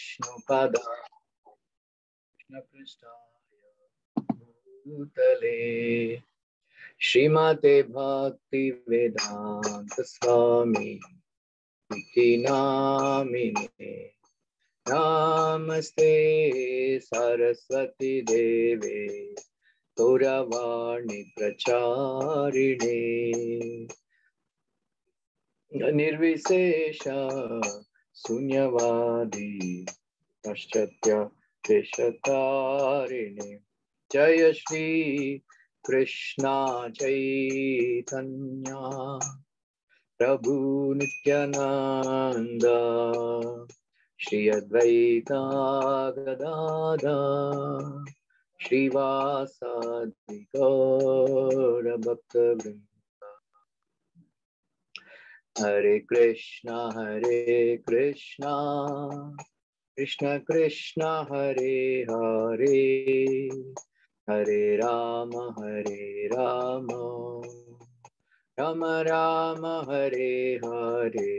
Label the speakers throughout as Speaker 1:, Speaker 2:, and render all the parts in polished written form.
Speaker 1: विष्णुपद कृष्णपृष्ठाय भूतले श्रीमते भक्ति वेदांत स्वामी इति नामिने नमस्ते सरस्वती देवे गौरवाणी प्रचारिणे निर्विशेष शून्यवादी पाश्चात्य देशतारिणे जय श्री कृष्णा चैतन्य प्रभु नित्यानंद श्री अद्वैता गदाधर श्रीवासादि गौर भक्तवृंद हरे कृष्णा कृष्ण कृष्ण हरे हरे हरे राम राम राम हरे हरे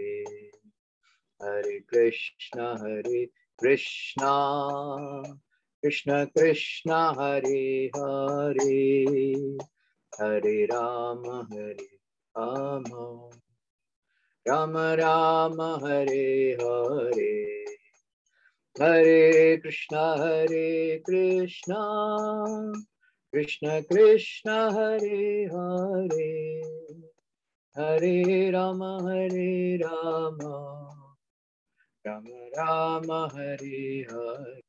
Speaker 1: हरे कृष्णा कृष्ण कृष्ण हरे हरे हरे राम राम राम हरे हरे हरे कृष्णा कृष्ण कृष्ण हरे हरे हरे राम राम राम हरे हरे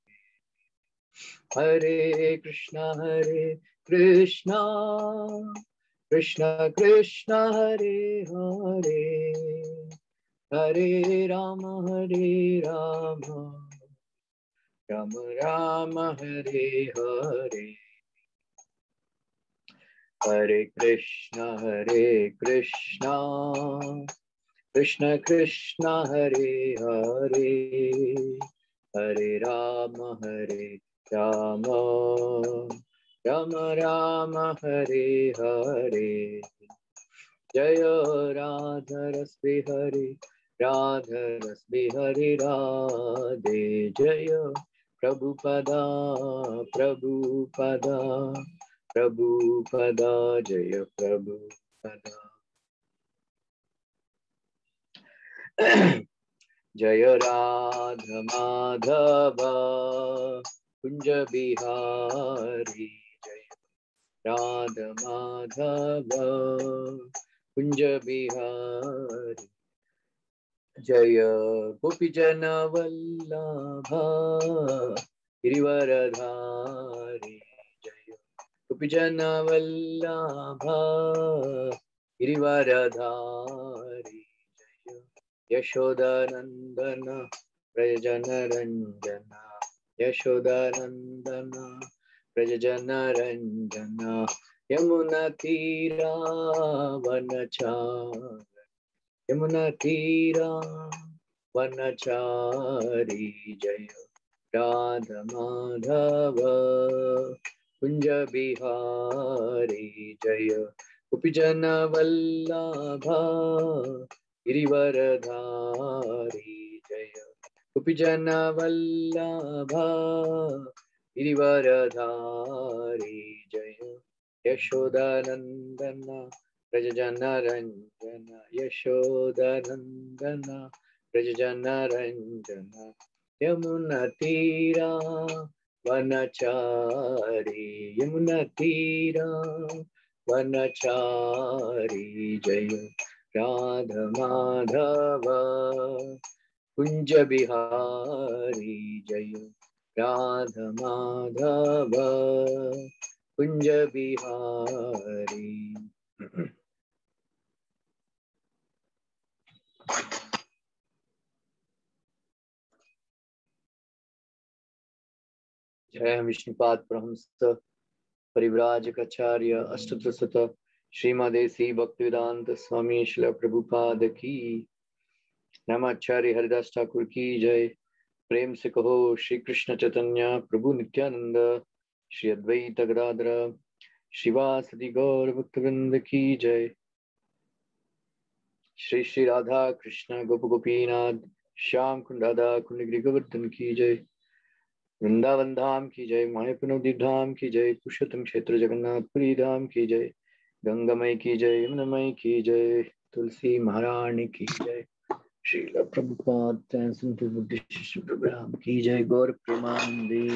Speaker 1: हरे कृष्णा कृष्ण कृष्ण हरे हरे हरे राम राम राम हरे हरे हरे कृष्णा कृष्ण कृष्ण हरे हरे हरे राम राम राम हरे हरे जय राधरस्मि हरि राधरस्मि हरि राधे जय प्रभुपदा जय प्रभुपदा जय राधा माधव कुंज बिहारी जय राधा माधव कुंज बिहारी जय गोपीजन वल्लभ गिरिवरधारी जय गोपीजन वल्लभ गिरिवरधारी यशोदानंदन व्रजन रंजन यशोदानंदन व्रजन रंजन यमुना तीरा वनचारी जय राधा माधव कुंज बिहारी जय गोपीजन वल्लभ गिरिवरधारी जय गोपीजन वल्लभ गिरिवरधारी जय यशोदानंदन व्रजन रंजन यशोदानंदन व्रजन रंजन यमुना तीरा वनचारी जय राधा माधव कुंज बिहारी जय राधा माधव कुंज बिहारी जय विष्णुपाद परमहंस परिव्राजकाचार्य अष्टोत्तरशत श्रीमदेसी भक्तिवेदांत स्वामी श्रील प्रभुपाद की नमाचार्य हरिदास ठाकुर की जय। प्रेम से कहो श्री कृष्ण चैतन्य प्रभु नित्यानंद श्री अद्वैत गदाधर शिवासदि गौर भक्तवृंद की जय। श्री श्री राधा कृष्ण गोप गोपीनाथ श्याम कुंड राधा कुंड गिरि गोवर्धन की जय। वृंदावन धाम की जय। मायापुर धाम की जय। पुरुषोत्तम क्षेत्र जगन्नाथपुरी धाम की जय। गंगामय की जय। यमुनामय की जय। तुलसी महारानी की जय। श्रील प्रभुपाद बुद्धिस्ट प्रोग्राम की जय। गौर प्रेमानंदी।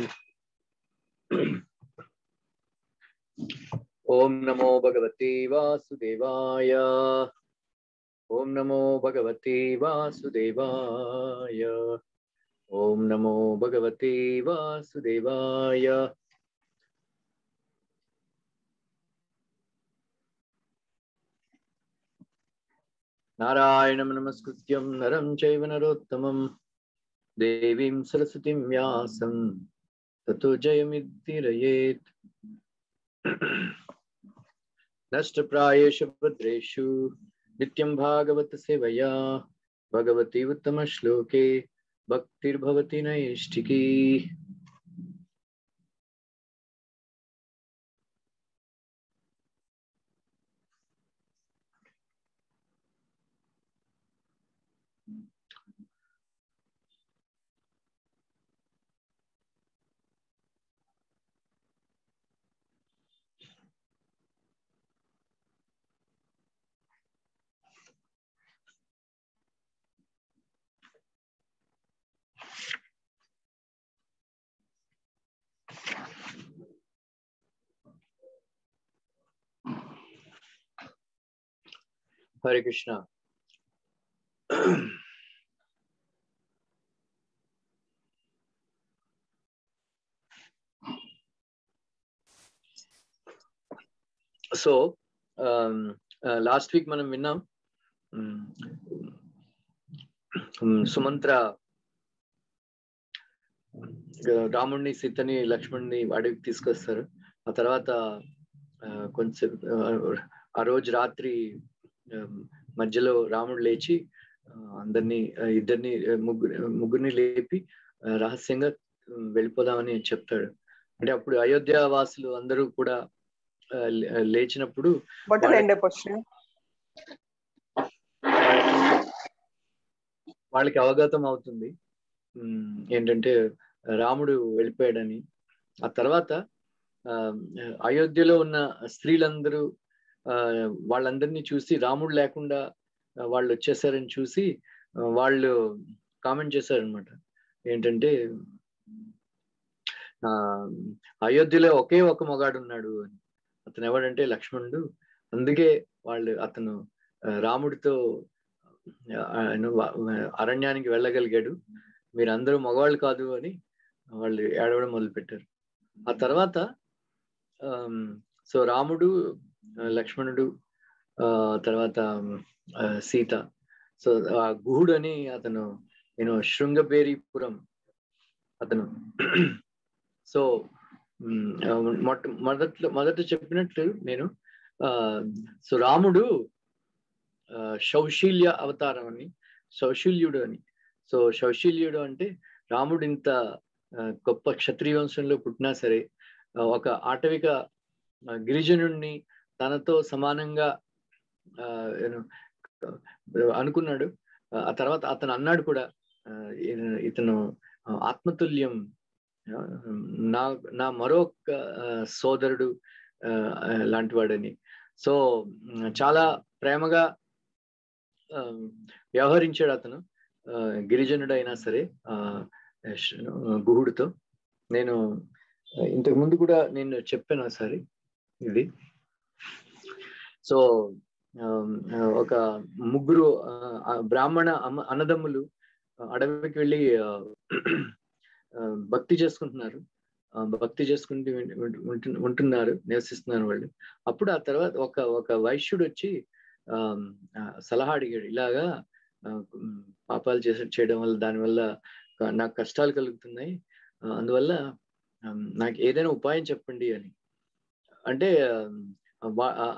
Speaker 1: ओम नमो भगवते वासुदेवाय। ओम नमो भगवते वासुदेवाय। ओम नमो भगवते वासुदेवाय। नारायणं नमस्कृत्यं नरं चैव नरोत्तमं देवीं सरस्वतीं व्यासं ततो जयमुदीरयेत्। नष्टप्रायेषु भद्रेषु नित्यं भागवत सेवया भगवती उत्तमश्लोके भक्तिर्भवति नैष्ठिकी। हरे कृष्णा। సో లాస్ట్ వీక్ మనం విన్నాం సుమంత్ర రాముడిని సీతని లక్ష్మణ్ని అడవికి తీసుకొస్తారు. ఆ తర్వాత కొంచెం ఆ రోజు రాత్రి మధ్యలో రాముడు లేచి అందరినీ ఇద్దరిని ముగ్గురిని లేపి రహస్యంగా వెళ్ళిపోదామని చెప్తాడు. అంటే అప్పుడు అయోధ్య వాసులు అందరూ కూడా లేచినప్పుడు వాళ్ళకి అవగతం అవుతుంది ఏంటంటే రాముడు వెళ్ళిపోయాడని. ఆ తర్వాత అయోధ్యలో ఉన్న స్త్రీలందరూ వాళ్ళందరినీ చూసి రాముడు లేకుండా వాళ్ళు వచ్చేసారని చూసి వాళ్ళు కామెంట్ చేశారనమాట. ఏంటంటే అయోధ్యలో ఒకే ఒక మగాడు ఉన్నాడు అని. అతను ఎవడంటే లక్ష్మణుడు. అందుకే అతను రాముడితో అరణ్యానికి వెళ్ళగలిగాడు. మీరందరూ మగవాళ్ళు కాదు అని వాళ్ళు ఏడవడం మొదలు పెట్టారు. ఆ తర్వాత సో రాముడు, లక్ష్మణుడు, తర్వాత సీత, సో గుహుడు అని అతను శృంగబేరీపురం అతను. సో మొదట చెప్పినట్లు నేను సో రాముడు శౌశల్య అవతారం అని, శౌశల్యుడు అని. సో శౌశల్యుడు అంటే రాముడు ఇంత గొప్ప క్షత్రియ వంశంలో పుట్టినా సరే ఒక ఆటవిక గిరిజనుడిని తనతో సమానంగా అనుకున్నాడు. ఆ తర్వాత అతను అన్నాడు కూడా ఇతను ఆత్మతుల్యం, నా మరొక సోదరుడు లాంటి వాడని. సో చాలా ప్రేమగా వ్యవహరించాడు అతను గిరిజనుడు అయినా సరే గుహుడితో. నేను ఇంతకు ముందు కూడా నేను చెప్పాను ఒకసారి ఇది. సో ఒక ముగ్గురు బ్రాహ్మణ అన్నదమ్ములు అడవికి వెళ్ళి భక్తి చేసుకుంటున్నారు. భక్తి చేసుకుంటూ ఉంటున్నారు, నివసిస్తున్నారు వాళ్ళు. అప్పుడు ఆ తర్వాత ఒక వైశ్యుడు వచ్చి సలహా అడిగాడు. ఇలాగా పాపాలు చేయడం వల్ల దానివల్ల నాకు కష్టాలు కలుగుతున్నాయి, అందువల్ల నాకు ఏదైనా ఉపాయం చెప్పండి అని. అంటే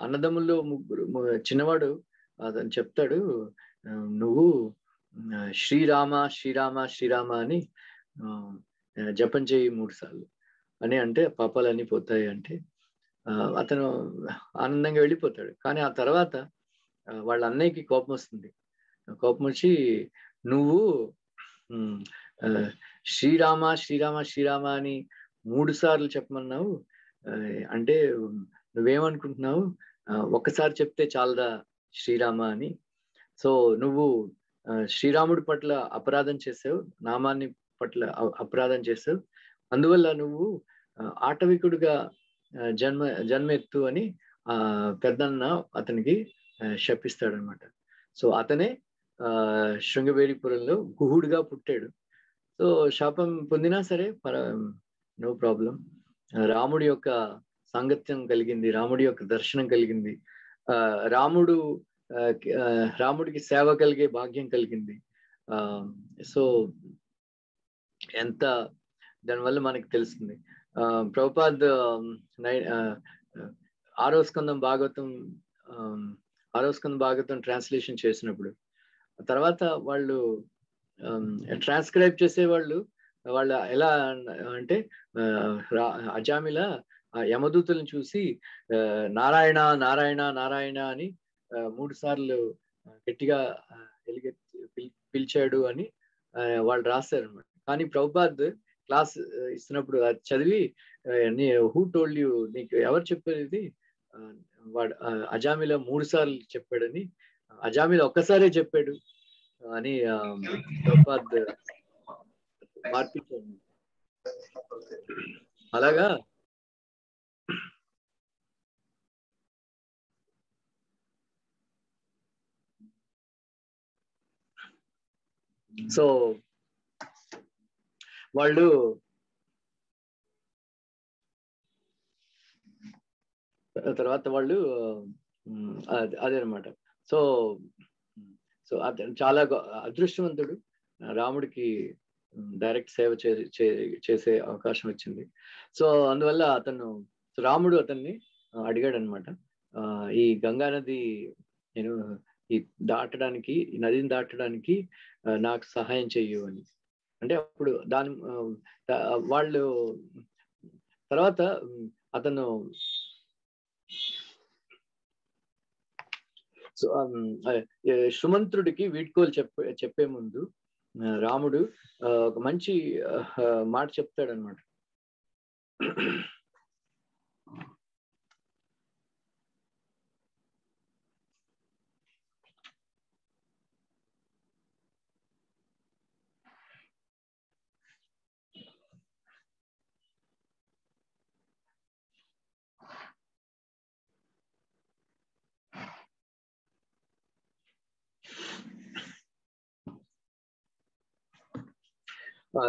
Speaker 1: అన్నదమ్ముల్లో ముగ్గురు చిన్నవాడు అతను చెప్తాడు, నువ్వు శ్రీరామ శ్రీరామ శ్రీరామ అని జపం చేయి 3 సార్లు అని, అంటే పాపాలన్నీ పోతాయి అంటే అతను ఆనందంగా వెళ్ళిపోతాడు. కానీ ఆ తర్వాత వాళ్ళ అన్నయ్యకి కోపం వస్తుంది. కోపం వచ్చి నువ్వు శ్రీరామ శ్రీరామ శ్రీరామ అని 3 సార్లు చెప్పమన్నావు. అంటే నువ్వేమనుకుంటున్నావు? ఒక్కసారి చెప్తే చాలదా శ్రీరామ అని? సో నువ్వు శ్రీరాముడి పట్ల అపరాధం చేసావు, నామాన్ని పట్ల అపరాధం చేసావు. అందువల్ల నువ్వు ఆటవికుడిగా జన్మెత్తు అని పెద్దన్న అతనికి శపిస్తాడనమాట. సో అతనే శృంగబేరిపురంలో గుహుడుగా పుట్టాడు. సో శాపం పొందినా సరే నో ప్రాబ్లం. రాముడి యొక్క సాంగత్యం కలిగింది, రాముడి యొక్క దర్శనం కలిగింది, రాముడికి సేవ కలిగే భాగ్యం కలిగింది. సో ఎంత దానివల్ల మనకి తెలుస్తుంది. ప్రభుపాద్ 6వ స్కందం భాగవతం ట్రాన్స్లేషన్ చేసినప్పుడు తర్వాత వాళ్ళు ట్రాన్స్క్రైబ్ చేసేవాళ్ళు ఎలా అంటే అజామిల యమదూతలను చూసి నారాయణ నారాయణ నారాయణ అని 3 సార్లు గట్టిగా పిలిచాడు అని వాళ్ళు రాశారు అనమాట. కానీ ప్రభుపాద్ క్లాస్ ఇస్తున్నప్పుడు అది చదివి, హూ టోల్డ్ యూ, నీకు ఎవరు చెప్పారు ఇది? వాడు అజామిల 3 సార్లు చెప్పాడని, అజామిల ఒక్కసారే చెప్పాడు అని ప్రభుపాద్ మార్పించాడు. అలాగా సో వాళ్ళు తర్వాత వాళ్ళు అదేనమాట. సో సో అతను చాలా అదృష్టవంతుడు, రాముడికి డైరెక్ట్ సేవ చేసే అవకాశం వచ్చింది. సో అందువల్ల రాముడు అతన్ని అడిగాడు అనమాట, ఈ గంగా నది నేను నదిని దాటడానికి నాకు సహాయం చెయ్యు అని. అంటే అప్పుడు వాళ్ళు తర్వాత అతను సుమంత్రుడికి వీడ్కోలు చెప్పే ముందు రాముడు ఒక మంచి మాట చెప్తాడనమాట.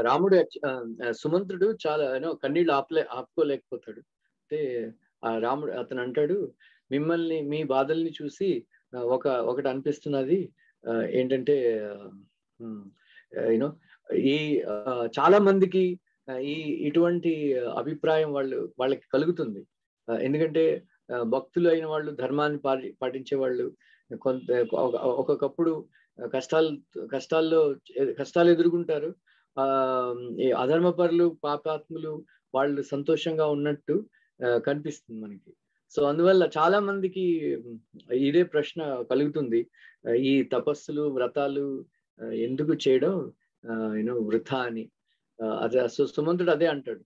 Speaker 1: రాముడు సుమంత్రుడు చాలా కన్నీళ్ళు ఆపుకోలేకపోతాడు. అంటే రాముడు అతను అంటాడు, మిమ్మల్ని మీ బాధల్ని చూసి ఒకటి అనిపిస్తున్నది ఏంటంటే ఈ చాలా మందికి ఇటువంటి అభిప్రాయం వాళ్ళకి కలుగుతుంది. ఎందుకంటే భక్తులు అయిన వాళ్ళు, ధర్మాన్ని పాటించే వాళ్ళు ఒక్కొక్కప్పుడు కష్టాలు ఎదుర్కొంటారు. అధర్మపరులు, పాపాత్ములు వాళ్ళు సంతోషంగా ఉన్నట్టు కనిపిస్తుంది మనకి. సో అందువల్ల చాలా మందికి ఇదే ప్రశ్న కలుగుతుంది, ఈ తపస్సులు వ్రతాలు ఎందుకు చేయడం వృథా అని. అదే సుమంతుడు అదే అంటాడు,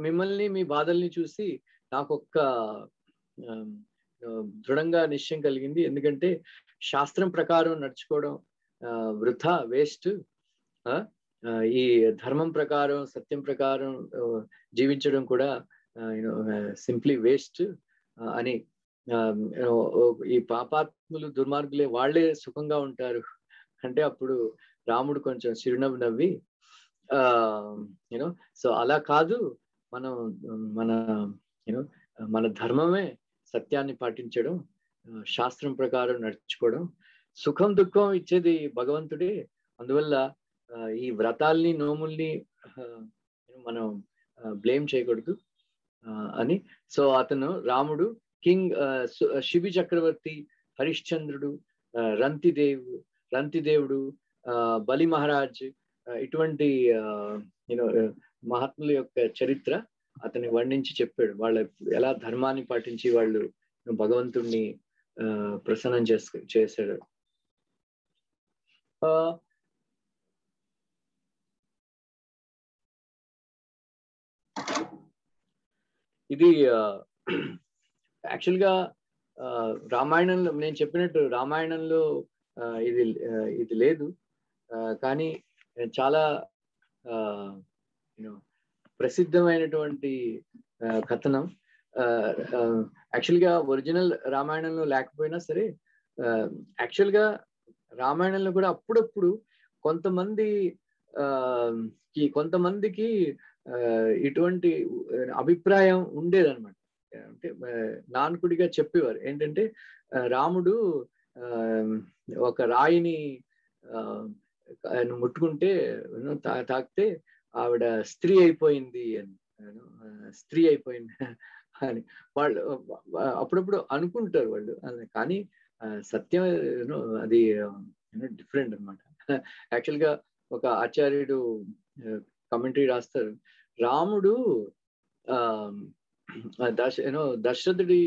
Speaker 1: మిమ్మల్ని మీ బాధల్ని చూసి నాకొక్క దృఢంగా నిశ్చయం కలిగింది. ఎందుకంటే శాస్త్రం ప్రకారం నడుచుకోవడం వృథా, వేస్ట్. ఈ ధర్మం ప్రకారం, సత్యం ప్రకారం జీవించడం కూడా సింప్లీ వేస్ట్ అని. ఈ పాపాత్ములు, దుర్మార్గులే వాళ్ళే సుఖంగా ఉంటారు అంటే అప్పుడు రాముడు కొంచెం చిరునవ్వు నవ్వి సో అలా కాదు, మన ధర్మమే సత్యాన్ని పాటించడం, శాస్త్రం ప్రకారం నడుచుకోవడం, సుఖం దుఃఖం ఇచ్చేది భగవంతుడే. అందువల్ల ఈ వ్రతాల్ని, నోముల్ని మనం బ్లేమ్ చేయకూడదు అని. సో రాముడు శిబి చక్రవర్తి, హరిశ్చంద్రుడు, రంతిదేవుడు, బలి మహారాజ్, ఇటువంటి మహాత్ముల యొక్క చరిత్ర అతని వర్ణించి చెప్పాడు. వాళ్ళ ఎలా ధర్మాన్ని పాటించి వాళ్ళు భగవంతుణ్ణి ప్రసన్నం చేశాడు. ఇది యాక్చువల్గా రామాయణంలో నేను చెప్పినట్టు రామాయణంలో ఇది ఇది లేదు. కానీ చాలా ప్రసిద్ధమైనటువంటి కథనం. యాక్చువల్గా ఒరిజినల్ రామాయణంలో లేకపోయినా సరే, యాక్చువల్గా రామాయణంలో కూడా అప్పుడప్పుడు కొంతమందికి ఇటువంటి అభిప్రాయం ఉండేదన్నమాట. అంటే నాన్కుడిగా చెప్పేవారు ఏంటంటే, రాముడు ఒక రాయిని ముట్టుకుంటే తాకితే ఆవిడ స్త్రీ అయిపోయింది అని వాళ్ళు అప్పుడప్పుడు అనుకుంటారు వాళ్ళు. కానీ సత్యం అది డిఫరెంట్ అనమాట. యాక్చువల్గా ఒక ఆచార్యుడు కమెంటరీ రాస్తారు, రాముడు దశరథుడి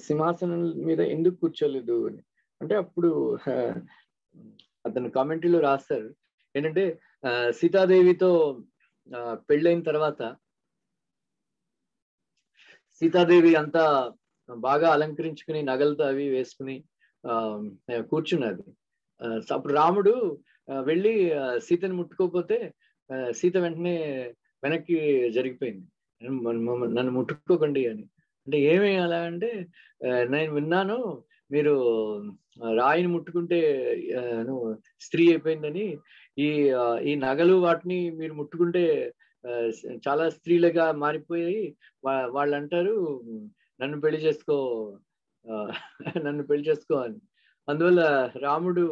Speaker 1: సింహాసనం మీద ఎందుకు కూర్చోలేదు అని. అంటే అప్పుడు అతను కామెంటరీలో రాస్తారు ఏంటంటే, సీతాదేవితో పెళ్ళైన తర్వాత సీతాదేవి అంతా బాగా అలంకరించుకుని నగలతో అవి వేసుకుని కూర్చున్నది. అప్పుడు రాముడు వెళ్ళి సీతని ముట్టుకోకపోతే సీత వెంటనే వెనక్కి జరిగిపోయింది, నన్ను ముట్టుకోకండి అని. అంటే ఏమి అలా అంటే, నేను విన్నాను మీరు రాయిని ముట్టుకుంటే స్త్రీ అయిపోయిందని, ఈ నగలు వాటిని మీరు ముట్టుకుంటే చాలా స్త్రీలుగా మారిపోయి వాళ్ళు అంటారు నన్ను పెళ్లి చేసుకో అని. అందువల్ల రాముడు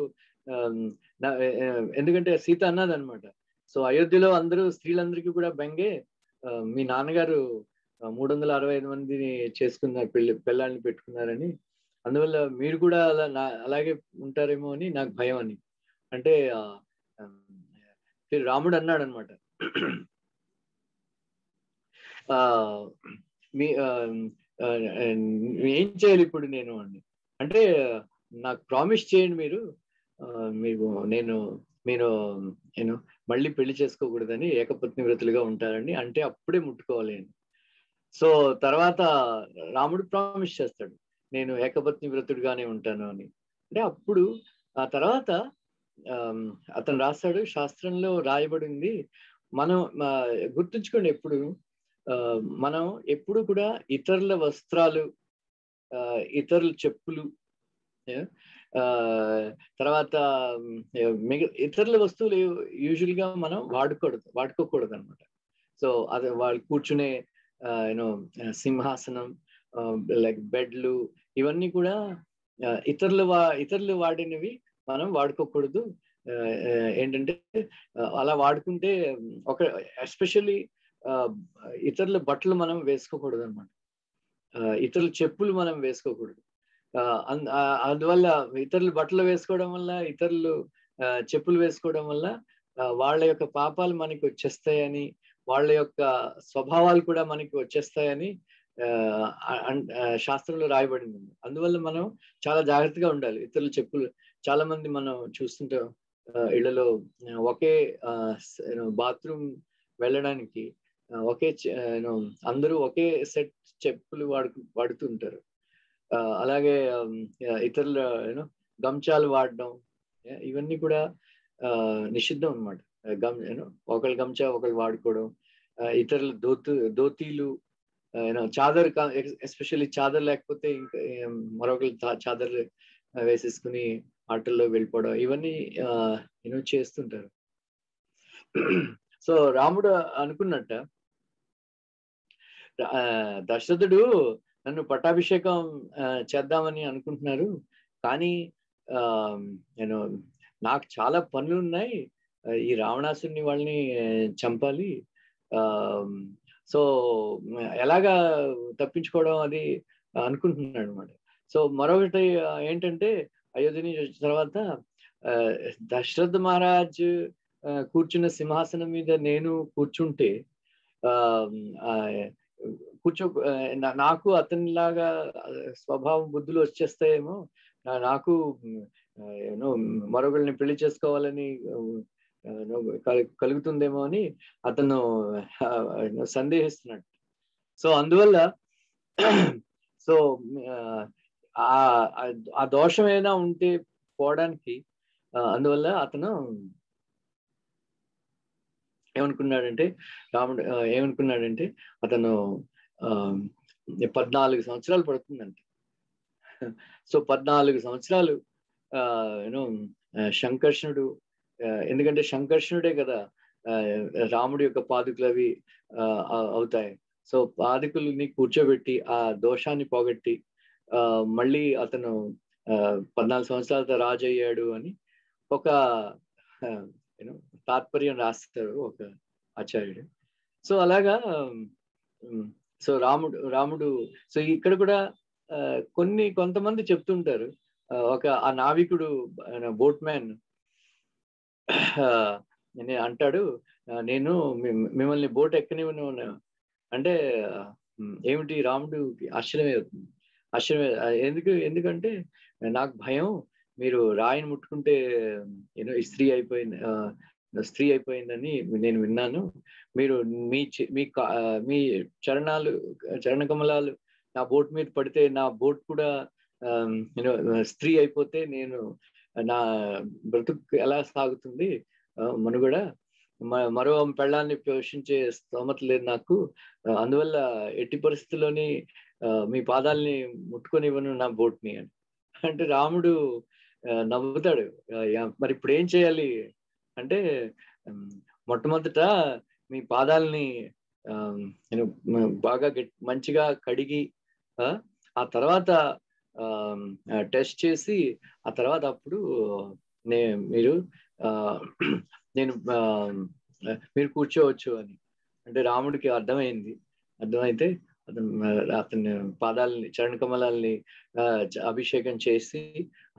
Speaker 1: ఎందుకంటే సీత అన్నది అనమాట, సో అయోధ్యలో అందరూ స్త్రీలందరికీ కూడా బెంగే, మీ నాన్నగారు 365 మందిని చేసుకున్నారు, పెళ్ళాన్ని పెట్టుకున్నారని, అందువల్ల మీరు కూడా అలాగే ఉంటారేమో అని నాకు భయం అని. అంటే రాముడు అన్నాడు అనమాట, ఏం చేయాలి ఇప్పుడు నేను అని. అంటే నాకు ప్రామిస్ చేయండి మీరు నేను మళ్ళీ పెళ్లి చేసుకోకూడదని, ఏకపత్ని వ్రతులుగా ఉంటారని, అంటే అప్పుడే ముట్టుకోవాలి అని. సో తర్వాత రాముడు ప్రామిస్ చేస్తాడు, నేను ఏకపత్ని వ్రతుడుగానే ఉంటాను అని. అంటే అప్పుడు ఆ తర్వాత అతను రాస్తాడు, శాస్త్రంలో రాయబడింది, మనం గుర్తుంచుకోండి ఎప్పుడు, మనం ఎప్పుడు కూడా ఇతరుల వస్త్రాలు, ఇతరుల చెప్పులు, తర్వాత ఇతరుల వస్తువులు యూజువల్గా మనం వాడుకోకూడదు అనమాట. సో అది వాళ్ళు కూర్చునే సింహాసనం, లైక్ బెడ్లు, ఇవన్నీ కూడా ఇతరులు వాడినవి మనం వాడుకోకూడదు. ఏంటంటే అలా వాడుకుంటే ఎస్పెషల్లీ ఇతరుల బట్టలు మనం వేసుకోకూడదు అనమాట, ఇతరుల చెప్పులు మనం వేసుకోకూడదు. అందువల్ల ఇతరులు బట్టలు వేసుకోవడం వల్ల, ఇతరులు చెప్పులు వేసుకోవడం వల్ల వాళ్ళ యొక్క పాపాలు మనకి వచ్చేస్తాయని, వాళ్ళ యొక్క స్వభావాలు కూడా మనకి వచ్చేస్తాయని శాస్త్రంలో రాయబడింది. అందువల్ల మనం చాలా జాగ్రత్తగా ఉండాలి. ఇతరుల చెప్పులు, చాలా మంది మనం చూస్తుంటాం ఇళ్లలో ఒకే బాత్రూమ్ వెళ్ళడానికి అందరూ ఒకే సెట్ చెప్పులు వాడుతుంటారు. అలాగే ఇతరుల గంచాలు వాడడం, ఇవన్నీ కూడా నిషిద్ధం అనమాట. ఒకళ్ళ గంచా ఒకళ్ళు వాడుకోవడం, ఇతరుల ధోతీలు, చాదర్, ఎస్పెషల్లీ చాదర్ లేకపోతే ఇంకా మరొకరు చాదర్ వేసేసుకుని ఆటల్లో వెళ్ళిపోవడం, ఇవన్నీ చేస్తుంటారు. సో రాముడు అనుకున్నట్ట, దశరథుడు నన్ను పట్టాభిషేకం చేద్దామని అనుకుంటున్నారు, కానీ నాకు చాలా పనులు ఉన్నాయి, ఈ రావణాసుని వాళ్ళని చంపాలి, సో ఎలాగా తప్పించుకోవడం అది అనుకుంటున్నాడు అనమాట. సో మరొకటి ఏంటంటే, అయోధ్య నుంచి వచ్చిన తర్వాత దశరథ మహారాజ్ కూర్చున్న సింహాసనం మీద నేను కూర్చుంటే నాకు అతనిలాగా స్వభావం బుద్ధులు వచ్చేస్తాయేమో, నాకు మరొకరిని పెళ్లి చేసుకోవాలని కలుగుతుందేమో అని అతను సందేహిస్తున్నాడు. సో అందువల్ల సో ఆ దోషం ఏదైనా ఉంటే పోవడానికి అందువల్ల అతను ఏమనుకున్నాడంటే రాముడు ఏమనుకున్నాడంటే అతను 14 సంవత్సరాలు పడుతుందంట. సో 14 సంవత్సరాలు యూనో సంకర్షణుడు, ఎందుకంటే సంకర్షణుడే కదా రాముడి యొక్క పాదుకులు అవి అవుతాయి. సో పాదుకుల్ని కూర్చోబెట్టి ఆ దోషాన్ని పోగొట్టి మళ్ళీ అతను 14 సంవత్సరాలతో రాజు అయ్యాడు అని ఒక తాత్పర్యం రాస్తారు ఒక ఆచార్యుడు. సో అలాగా సో రాముడు సో ఇక్కడ కూడా కొంతమంది చెప్తుంటారు, ఆ నావికుడు బోట్ మ్యాన్ అంటాడు, నేను మిమ్మల్ని బోట్ ఎక్కనివ్వను అంటే ఏమిటి రాముడు ఆశ్చర్యమే అవుతుంది. ఎందుకంటే నాకు భయం, మీరు రాయిని ముట్టుకుంటే స్త్రీ అయిపోయిందని నేను విన్నాను. మీరు మీ చరణ కమలాలు నా బోట్ మీద పడితే నా బోట్ కూడా స్త్రీ అయిపోతే నా బ్రతుకు ఎలా సాగుతుంది మనుగడ, మరో పెళ్ళాన్ని పోషించే స్తోమత లేదు నాకు, అందువల్ల ఎట్టి పరిస్థితుల్లోని మీ పాదాలని ముట్టుకొనివ్వను నా బోట్ని అని అంటే రాముడు నవ్వుతాడు. మరి ఇప్పుడు ఏం చేయాలి అంటే మొట్టమొదట మీ పాదాలని బాగా మంచిగా కడిగి ఆ తర్వాత టెస్ట్ చేసి ఆ తర్వాత అప్పుడు మీరు కూర్చోవచ్చు అని అంటే రాముడికి అర్థమైతే అతని పాదాలని చరణ కమలాల్ని అభిషేకం చేసి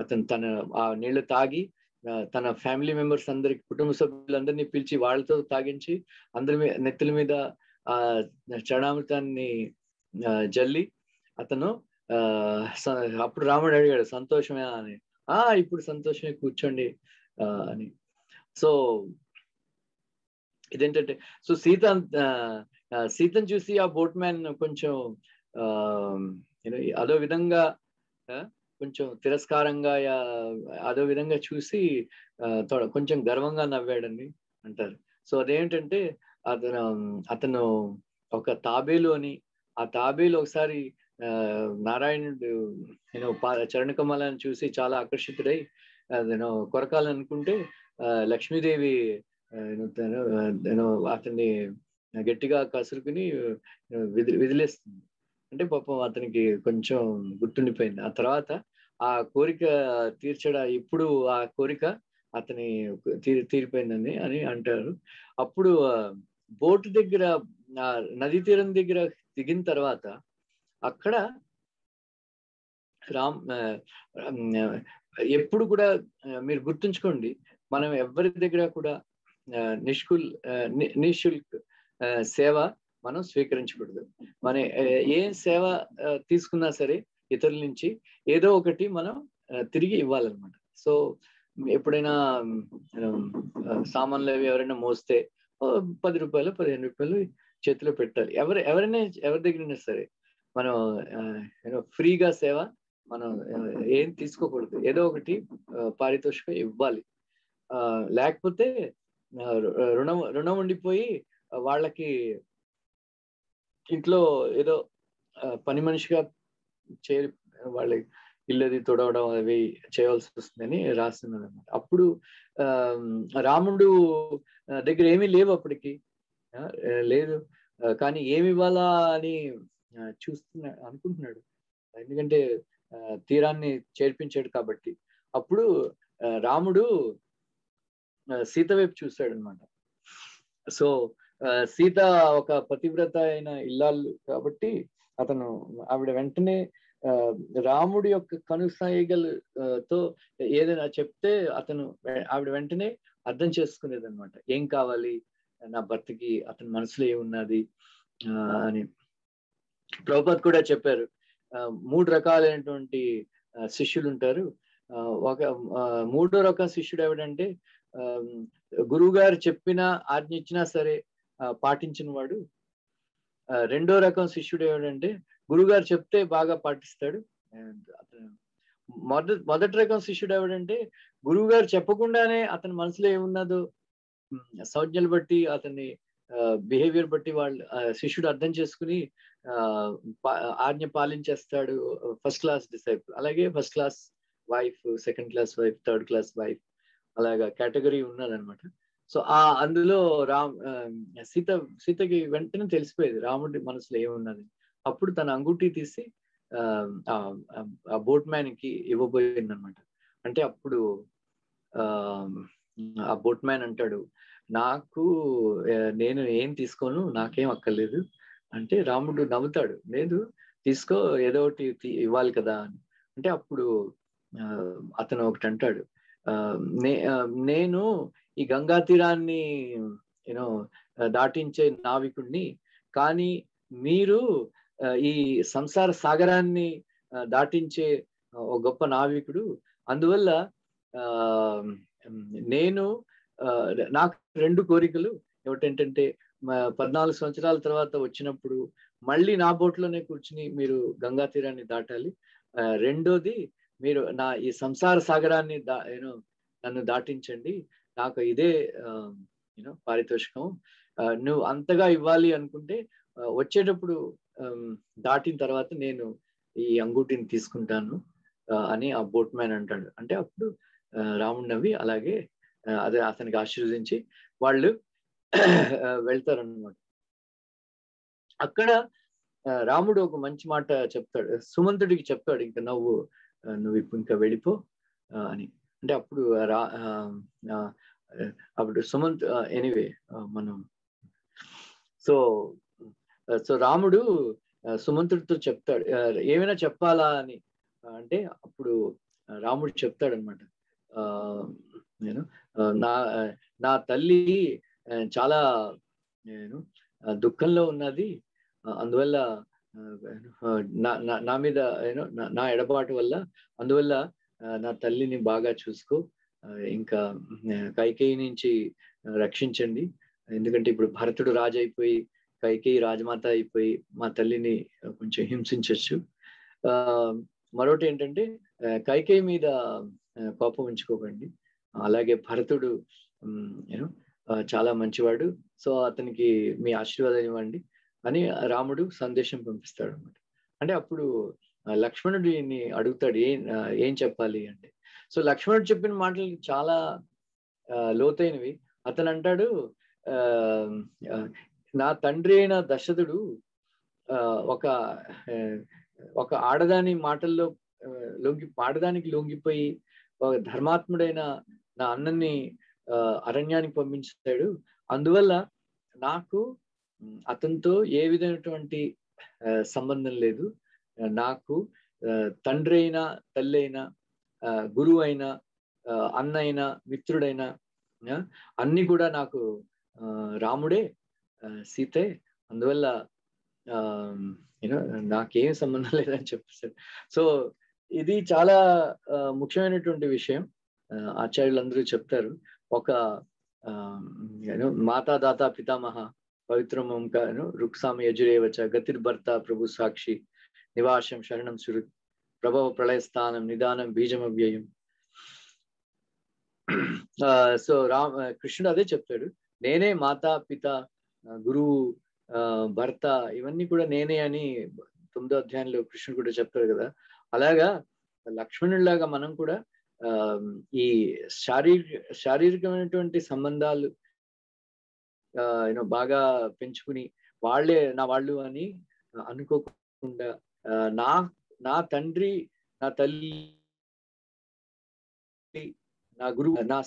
Speaker 1: అతను ఆ నీళ్లు తాగి తన ఫ్యామిలీ మెంబర్స్ అందరికి, కుటుంబ సభ్యులందరినీ పిలిచి వాళ్ళతో తాగించి అందరి నెత్తుల మీద ఆ చరణామృతాన్ని జల్లి అతను అప్పుడు రాముడు అడిగాడు సంతోషమే అని. ఇప్పుడు సంతోషమే, కూర్చోండి అని. సో ఇదేంటంటే సో సీతను చూసి ఆ బోట్ మ్యాన్ కొంచెం అదో విధంగా కొంచెం తిరస్కారంగా అదో విధంగా చూసి కొంచెం గర్వంగా నవ్వాడని అంటారు. సో అదేంటంటే అతను ఒక తాబేలు అని, ఆ తాబేలు ఒకసారి నారాయణుడు చరణ కమలాన్ని చూసి చాలా ఆకర్షితుడై కొరకాలనుకుంటే లక్ష్మీదేవి అతన్ని గట్టిగా కసురుకుని విదిలేస్తుంది. అంటే అతనికి కొంచెం గుర్తుండిపోయింది. ఆ తర్వాత ఆ కోరిక ఇప్పుడు ఆ కోరిక అతని తీరిపోయిందని అని అంటారు. అప్పుడు బోటు దగ్గర నదీ తీరం దగ్గర దిగిన తర్వాత అక్కడ ఎప్పుడు కూడా మీరు గుర్తుంచుకోండి, మనం ఎవరి దగ్గర కూడా నిశుల్క్ సేవ మనం స్వీకరించకూడదు. మన ఏ సేవ తీసుకున్నా సరే ఇతరుల నుంచి ఏదో ఒకటి మనం తిరిగి ఇవ్వాలన్నమాట. సో ఎప్పుడైనా సామాన్లు ఎవరైనా మోస్తే 10 రూపాయలు 15 రూపాయలు చేతిలో పెట్టాలి. ఎవరి దగ్గరైనా సరే మనం ఫ్రీగా సేవ మనం ఏం తీసుకోకూడదు, ఏదో ఒకటి పారితోషికం ఇవ్వాలి. లేకపోతే రుణం ఉండిపోయి వాళ్ళకి ఇంట్లో ఏదో పని మనిషిగా వాళ్ళ ఇల్లది తొడవడం అవి చేయవలసి వస్తుందని రాస్తున్నారు అన్నమాట. అప్పుడు రాముడు దగ్గర ఏమీ లేవు అప్పటికి, లేదు, కానీ ఏమి ఇవ్వాలా అని అనుకుంటున్నాడు, ఎందుకంటే తీరాన్ని చేర్పించాడు కాబట్టి. అప్పుడు రాముడు సీత వైపు చూశాడు అనమాట. సో సీత ఒక పతివ్రత అయిన ఇల్లాలు కాబట్టి ఆవిడ వెంటనే రాముడి యొక్క కనుసైగలతో ఏదైనా చెప్తే ఆవిడ వెంటనే అర్థం చేసుకునేది అనమాట. ఏం కావాలి నా భర్తకి, అతని మనసులో ఏమున్నది అని. ప్రభుపాద్ కూడా చెప్పారు, 3 రకాలైనటువంటి శిష్యులు ఉంటారు. మూడో రకం శిష్యుడు ఎవడంటే గురువు గారు చెప్పిన ఆజ్ఞ ఇచ్చినా సరే పాటించిన వాడు, రెండో రకం శిష్యుడు ఏమిటంటే గురుగారు చెప్తే బాగా పాటిస్తాడు. అతను మొదటి రకం శిష్యుడు ఎవడంటే గురువు గారు చెప్పకుండానే అతని మనసులో ఏమున్నదో సంజ్ఞలు బట్టి అతని బిహేవియర్ బట్టి వాళ్ళు శిష్యుడు అర్థం చేసుకుని ఆజ్ఞ పాలించేస్తాడు. First class disciple. అలాగే first class wife, second class wife, third class wife అలాగా కేటగిరీ ఉన్నదనమాట. సో అందులో సీతకి వెంటనే తెలిసిపోయేది రాముడి మనసులో ఏమున్నది. అప్పుడు తన అంగుటి తీసి ఆ బోట్ మ్యాన్ కి ఇవ్వబోయింది అనమాట. అంటే అప్పుడు ఆ బోట్ మ్యాన్ అంటాడు, నాకు నేను ఏం తీసుకోను, నాకేం అక్కర్లేదు అంటే రాముడు నవ్వుతాడు, లేదు తీసుకో, ఏదో ఒకటి ఇవ్వాలి కదా అని. అంటే అప్పుడు అతను ఒకటి అంటాడు, నేను ఈ గంగా తీరాన్ని యూనో దాటించే నావికుడిని, కానీ మీరు ఈ సంసార సాగరాన్ని దాటించే ఒక గొప్ప నావికుడు. అందువల్ల నేను నాకు 2 కోరికలు. ఏమిటంటే 14 సంవత్సరాల తర్వాత వచ్చినప్పుడు మళ్ళీ నా బోట్లోనే కూర్చుని మీరు గంగా తీరాన్ని దాటాలి. రెండోది, మీరు నా ఈ సంసార సాగరాన్ని నన్ను దాటించండి. నాకు ఇదే పారితోషికం. నువ్వు అంతగా ఇవ్వాలి అనుకుంటే వచ్చేటప్పుడు దాటిన తర్వాత నేను ఈ అంగూటిని తీసుకుంటాను అని ఆ బోట్ మ్యాన్ అంటాడు. అంటే అప్పుడు రాముడు నవ్వి అలాగే అదే అతనికి ఆశీర్వదించి వాళ్ళు వెళ్తారన్నమాట. అక్కడ రాముడు ఒక మంచి మాట చెప్తాడు, సుమంతుడికి చెప్తాడు, ఇంకా నువ్వు ఇంకా వెళ్ళిపో అని. అంటే అప్పుడు అప్పుడు సుమంత్ ఎనీవే మనం సో రాముడు సుమంతుడితో చెప్తాడు ఏమైనా చెప్పాలా అని. అంటే అప్పుడు రాముడు చెప్తాడనమాట, నేను నా తల్లి చాలా దుఃఖంలో ఉన్నది, అందువల్ల నా మీద నా ఎడబాటు వల్ల, అందువల్ల నా తల్లిని బాగా చూసుకో, ఇంకా కైకేయి నుంచి రక్షించండి. ఎందుకంటే ఇప్పుడు భరతుడు రాజు అయిపోయి కైకేయి రాజమాత అయిపోయి మా తల్లిని కొంచెం హింసించవచ్చు. మరొకటి ఏంటంటే కైకేయి మీద కోపం ఉంచుకోకండి. అలాగే భరతుడు చాలా మంచివాడు, సో అతనికి మీ ఆశీర్వాదం ఇవ్వండి అని రాముడు సందేశం పంపిస్తాడు అనమాట. అంటే అప్పుడు లక్ష్మణుడిని అడుగుతాడు, ఏం చెప్పాలి అంటే. సో లక్ష్మణుడు చెప్పిన మాటలు చాలా లోతైనవి. అతను అంటాడు, నా తండ్రి అయిన దశరథుడు ఒక ఆడదాని మాటల్లో ఆడదానికి లొంగిపోయి ఒక ధర్మాత్ముడైన నా అన్నని అరణ్యానికి పంపించాడు. అందువల్ల నాకు అతనితో ఏ విధమైనటువంటి సంబంధం లేదు. నాకు తండ్రి అయినా, తల్లి అయినా, గురువు అయినా, అన్న అయినా, మిత్రుడైనా అన్ని కూడా నాకు రాముడే, సీతే. అందువల్ల నాకేం సంబంధం లేదని చెప్పేసాడు. సో ఇది చాలా ముఖ్యమైనటువంటి విషయం. ఆచార్యులందరూ చెప్తారు, ఒక మాతా దాత పితామహ పవిత్రమం రుక్సామ యజురేవచ గతిర్భర్త ప్రభు సాక్షి నివాసం శరణం సురు ప్రభవ ప్రళయస్థానం నిదానం బీజమవ్యయం. సో కృష్ణుడు అదే చెప్తాడు, నేనే మాతా పిత గురువు భర్త ఇవన్నీ కూడా నేనే అని 9వ అధ్యాయంలో కృష్ణుడు కూడా చెప్తాడు కదా. అలాగా లక్ష్మణుడిలాగా మనం కూడా ఈ శారీరకమైనటువంటి సంబంధాలు బాగా పెంచుకుని వాళ్ళే నా వాళ్ళు అని అనుకోకుండా నా తండ్రి, నా తల్లి, నా గురువు, నా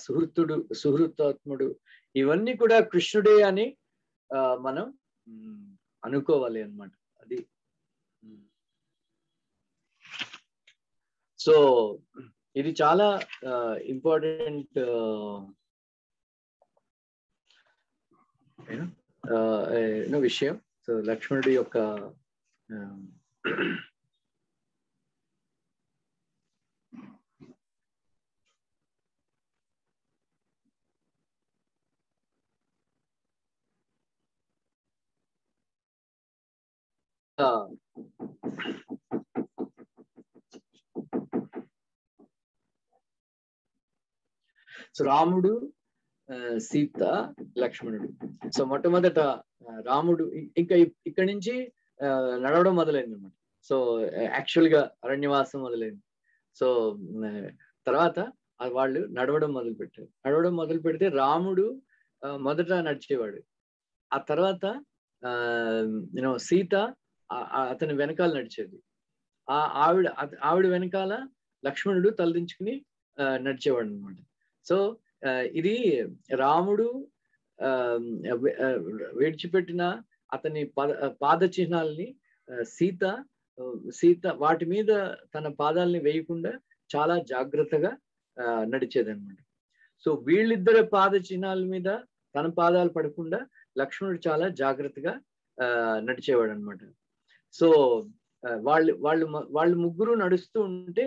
Speaker 1: సుహృతాత్ముడు ఇవన్నీ కూడా కృష్ణుడే అని మనం అనుకోవాలి అన్నమాట. అది సో ఇది చాలా ఇంపార్టెంట్ విషయం. సో లక్ష్మణుడి యొక్క సో రాముడు, సీత, లక్ష్మణుడు. సో మొట్టమొదట రాముడు ఇంకా ఇక్కడి నుంచి నడవడం మొదలైంది అనమాట. సో యాక్చువల్ గా అరణ్యవాసం మొదలైంది. సో తర్వాత వాళ్ళు నడవడం మొదలు పెడితే రాముడు మొదట నడిచేవాడు. ఆ తర్వాత సీత అతని వెనకాల నడిచేది. ఆవిడ వెనకాల లక్ష్మణుడు తలదించుకుని నడిచేవాడు అనమాట. సో ఇది రాముడు విడిచిపెట్టిన అతని పాద చిహ్నాలని సీత వాటి మీద తన పాదాలని వేయకుండా చాలా జాగ్రత్తగా నడిచేది అనమాట. సో వీళ్ళిద్దరి పాద చిహ్నాల మీద తన పాదాలు పడకుండా లక్ష్మణుడు చాలా జాగ్రత్తగా నడిచేవాడు అనమాట. సో వాళ్ళు ముగ్గురు నడుస్తూ ఉంటే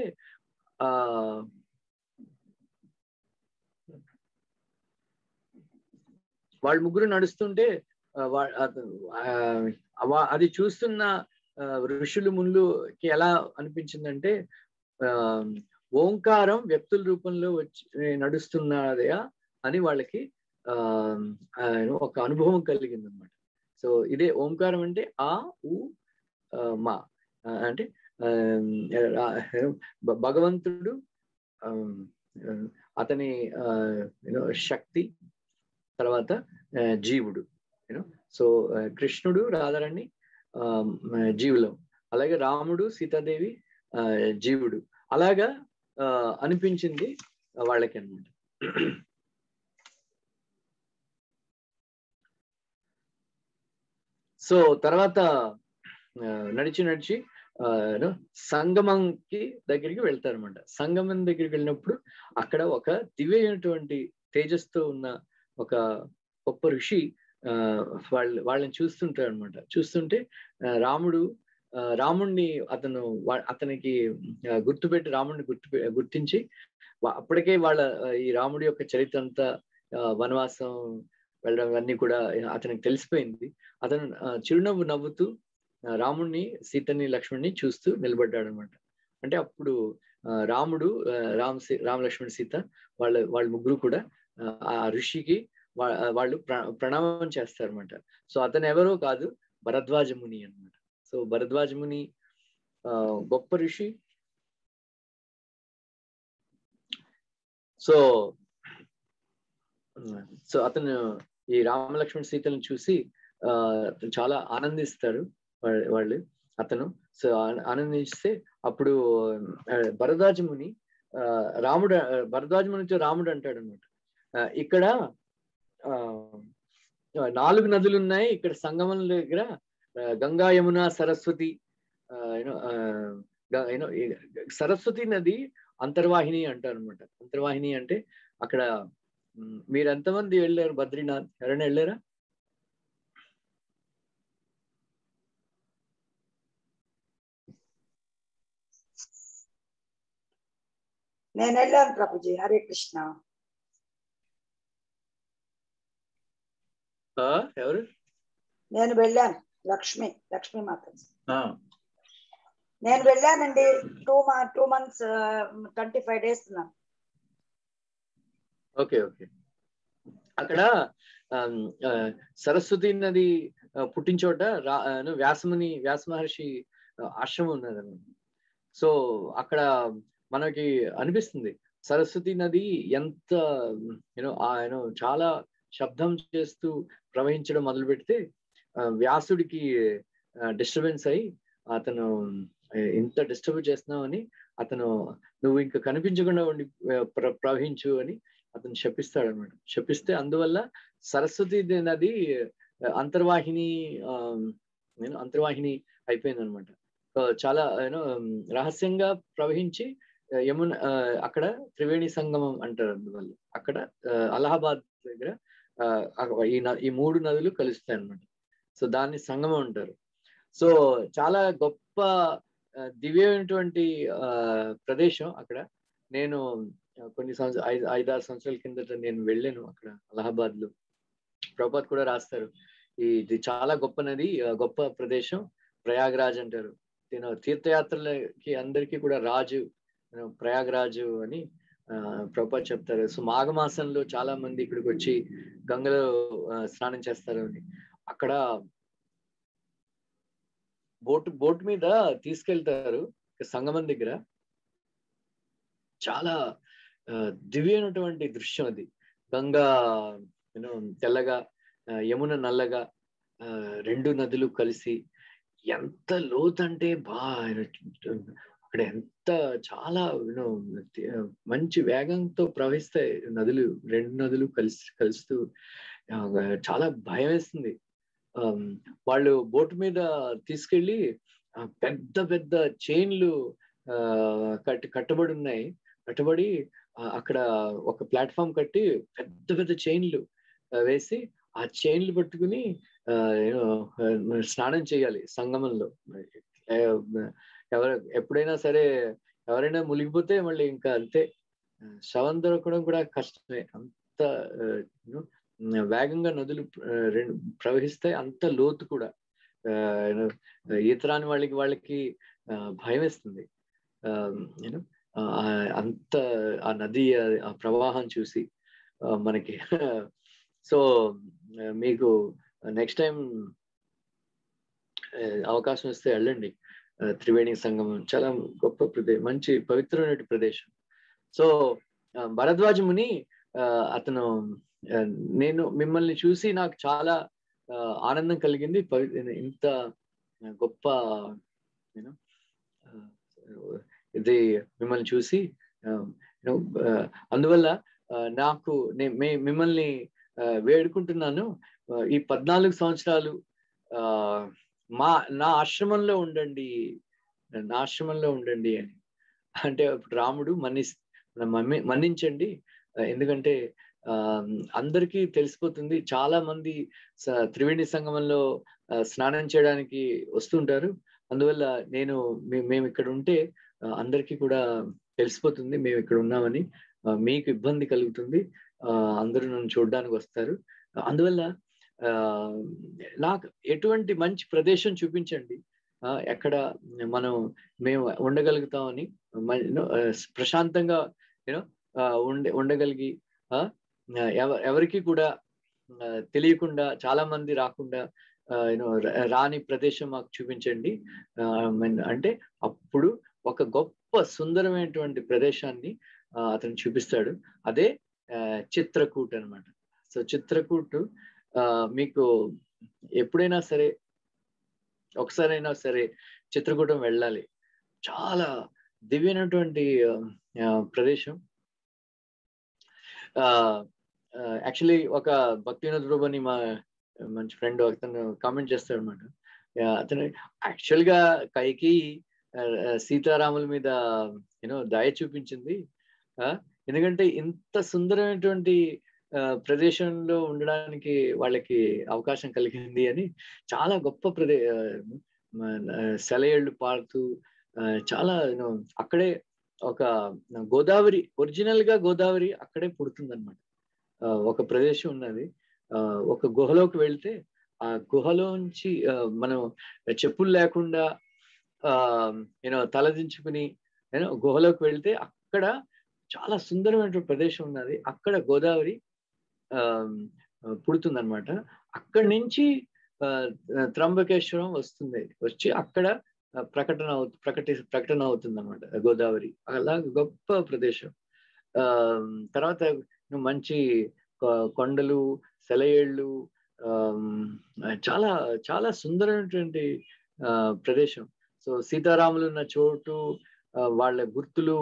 Speaker 1: అది చూస్తున్న ఋషులు మునులకి ఎలా అనిపించిందంటే ఓంకారం వ్యక్తుల రూపంలో వచ్చి నడుస్తున్నదయా అని వాళ్ళకి ఒక అనుభవం కలిగింది అనమాట. సో ఇదే ఓంకారం అంటే ఆ ఉ మా అంటే భగవంతుడు, అతని శక్తి, తర్వాత జీవుడు. సో కృష్ణుడు, రాధారాణి జీవులం, అలాగే రాముడు, సీతాదేవి జీవుడు, అలాగా అనిపించింది వాళ్ళకి అన్నమాట. సో తర్వాత నడిచి సంగమంకి దగ్గరికి వెళ్తారనమాట. సంగమం దగ్గరికి వెళ్ళినప్పుడు అక్కడ ఒక దివ్యమైనటువంటి తేజస్తో ఉన్న ఒక గొప్ప ఋషి వాళ్ళని చూస్తుంటారు అనమాట. చూస్తుంటే రాముణ్ణి అతనికి రాముడిని గుర్తించి అప్పటికే ఈ రాముడి యొక్క చరిత్ర అంతా, వనవాసం వెళ్ళడం అన్నీ కూడా అతనికి తెలిసిపోయింది. అతను చిరునవ్వు నవ్వుతూ రాముణ్ణి, సీతని, లక్ష్మణ్ని చూస్తూ నిలబడ్డాడు అనమాట. అంటే అప్పుడు రాముడు, రామ లక్ష్మణ్ సీత వాళ్ళ ముగ్గురు కూడా ఆ ఋషికి వాళ్ళు ప్రణామం చేస్తారన్నమాట. సో అతను ఎవరో కాదు, భరద్వాజ ముని అన్నమాట. సో భరద్వాజ ముని గొప్ప ఋషి. సో అతను ఈ రామలక్ష్మణ సీతలను చూసి చాలా ఆనందిస్తారు వాళ్ళు. సో ఆనందిస్తే అప్పుడు భరద్వాజ మునితో రాముడు అంటాడు అనమాట, ఇక్కడ 4 నదులు ఉన్నాయి, ఇక్కడ సంగమం దగ్గర గంగా, యమున, సరస్వతి. సరస్వతి నది అంతర్వాహిని అంటారు అనమాట. అంతర్వాహిని అంటే అక్కడ మీరు ఎంతమంది వెళ్ళారు బద్రీనాథ్? ఎవరైనా వెళ్ళారా?
Speaker 2: నేను వెళ్ళాను ప్రభుజీ. హరే కృష్ణ.
Speaker 1: ఎవరు?
Speaker 2: నేను వెళ్ళాను, లక్ష్మి మాత. నేను వెళ్ళానండి. 2 months 25 days ఉన్నాను.
Speaker 1: ఓకే. అక్కడ సరస్వతి నది పుట్టించోట వ్యాస మహర్షి ఆశ్రమం ఉన్నదన్నమాట. సో అక్కడ మనకి అనిపిస్తుంది సరస్వతి నది ఎంత చాలా శబ్దం చేస్తూ ప్రవహించడం మొదలు పెడితే వ్యాసుడికి డిస్టర్బెన్స్ అయ్యి అతను ఇంత డిస్టర్బ్ చేస్తున్నావు అతను నువ్వు ఇంకా కనిపించకుండా ఉండి ప్రవహించు అని అతను శపిస్తాడు అనమాట. శపిస్తే అందువల్ల సరస్వతి నది అంతర్వాహిని అయిపోయింది అనమాట. చాలా రహస్యంగా ప్రవహించి యమున అక్కడ త్రివేణి సంగమం అంటారు. అందువల్ల అక్కడ అలహాబాద్ దగ్గర ఈ 3 నదులు కలుస్తాయి అన్నమాట. సో దాన్ని సంగమం అంటారు. సో చాలా గొప్ప దివ్యమైనటువంటి ప్రదేశం అక్కడ. నేను కొన్ని 5-6 సంవత్సరాల కిందట నేను వెళ్ళాను అక్కడ అలహాబాద్ లో. ప్రభుపాద్ కూడా రాస్తారు, ఇది చాలా గొప్ప నది, గొప్ప ప్రదేశం, ప్రయాగరాజ్ అంటారు. తీర్థయాత్రలకి అందరికీ కూడా రాజు ప్రయాగరాజు అని ప్రభుపాద చెప్తారు. సో మాఘమాసంలో చాలా మంది ఇక్కడికి వచ్చి గంగలో స్నానం చేస్తారు అని. అక్కడ బోట్ మీద తీసుకెళ్తారు సంగమం దగ్గర. చాలా దివ్యమైనటువంటి దృశ్యం అది. గంగా తెల్లగా, యమున నల్లగా, రెండు నదులు కలిసి ఎంత లోతంటే అక్కడ ఎంత చాలా మంచి వేగంతో ప్రవహిస్తాయి నదులు, రెండు నదులు కలుస్తూ. చాలా భయం వేస్తుంది. వాళ్ళు బోట్ మీద తీసుకెళ్ళి పెద్ద పెద్ద చైన్లు కట్టబడి ఉన్నాయి. కట్టబడి అక్కడ ఒక ప్లాట్ఫామ్ కట్టి పెద్ద పెద్ద చైన్లు వేసి ఆ చైన్లు పట్టుకుని స్నానం చేయాలి సంగమంలో. ఎప్పుడైనా సరే ఎవరైనా మునిగిపోతే మళ్ళీ ఇంకా అంతే, శవం దొరకడం కూడా కష్టమే. అంత వేగంగా నదులు ప్రవహిస్తాయి, అంత లోతు కూడా. ఈతరాని వాళ్ళకి భయం వేస్తుంది. అంత ఆ నది ఆ ప్రవాహం చూసి మనకి. సో మీకు నెక్స్ట్ టైం అవకాశం వస్తే వెళ్ళండి. త్రివేణి సంగమం చాలా గొప్ప ప్రదేశం, మంచి పవిత్రమైన ప్రదేశం. సో భరద్వాజ ముని అతను, నేను మిమ్మల్ని చూసి నాకు చాలా ఆనందం కలిగింది. ఇంత గొప్ప ఇది మిమ్మల్ని చూసి, అందువల్ల నాకు మిమ్మల్ని వేడుకుంటున్నాను, ఈ 14 సంవత్సరాలు నా ఆశ్రమంలో ఉండండి అని. అంటే ఇప్పుడు రాముడు మన్నించండి, ఎందుకంటే అందరికీ తెలిసిపోతుంది. చాలా మంది త్రివేణి సంగమంలో స్నానం చేయడానికి వస్తుంటారు. అందువల్ల మేము ఇక్కడ ఉంటే అందరికీ కూడా తెలిసిపోతుంది మేము ఇక్కడ ఉన్నామని. మీకు ఇబ్బంది కలుగుతుంది, అందరూ నన్ను చూడడానికి వస్తారు. అందువల్ల నాకు ఎటువంటి మంచి ప్రదేశం చూపించండి, ఎక్కడ మేము ఉండగలుగుతామని, ప్రశాంతంగా ఉండగలిగి, ఎవరికి కూడా తెలియకుండా, చాలా మంది రాకుండా రాని ప్రదేశం మాకు చూపించండి అంటే అప్పుడు ఒక గొప్ప సుందరమైనటువంటి ప్రదేశాన్ని అతను చూపిస్తాడు. అదే చిత్రకూట్ అన్నమాట. సో చిత్రకూట్ మీకు ఎప్పుడైనా సరే, ఒకసారైనా సరే చిత్రకూటం వెళ్ళాలి. చాలా దివ్యమైనటువంటి ప్రదేశం. యాక్చువల్లీ ఒక భక్తివినోద్ రూబ్ అని మా మంచి ఫ్రెండ్ అతను కామెంట్ చేస్తాడు అనమాట. అతను యాక్చువల్ గా కైకి సీతారాముల మీద దయ చూపించింది, ఎందుకంటే ఇంత సుందరమైనటువంటి ప్రదేశంలో ఉండడానికి వాళ్ళకి అవకాశం కలిగింది అని. చాలా గొప్ప సెలయేళ్లు పారుతూ, చాలా అక్కడే ఒక గోదావరి, ఒరిజినల్ గా గోదావరి అక్కడే పుడుతుంది అనమాట. ఒక ప్రదేశం ఉన్నది. ఒక గుహలోకి వెళ్తే ఆ గుహలోంచి మనం చెప్పులు లేకుండా తలదించుకుని గుహలోకి వెళ్తే అక్కడ చాలా సుందరమైన ప్రదేశం ఉన్నది. అక్కడ గోదావరి పుడుతుంది అనమాట. అక్కడి నుంచి త్రంబకేశ్వరం వచ్చి అక్కడ ప్రకటన అవుతుంది అనమాట గోదావరి. అలా గొప్ప ప్రదేశం. తర్వాత మంచి కొండలు, సెలయేళ్ళు, చాలా చాలా సుందరమైనటువంటి ప్రదేశం. సో సీతారాములు ఉన్న చోటు, వాళ్ళ గుర్తులు,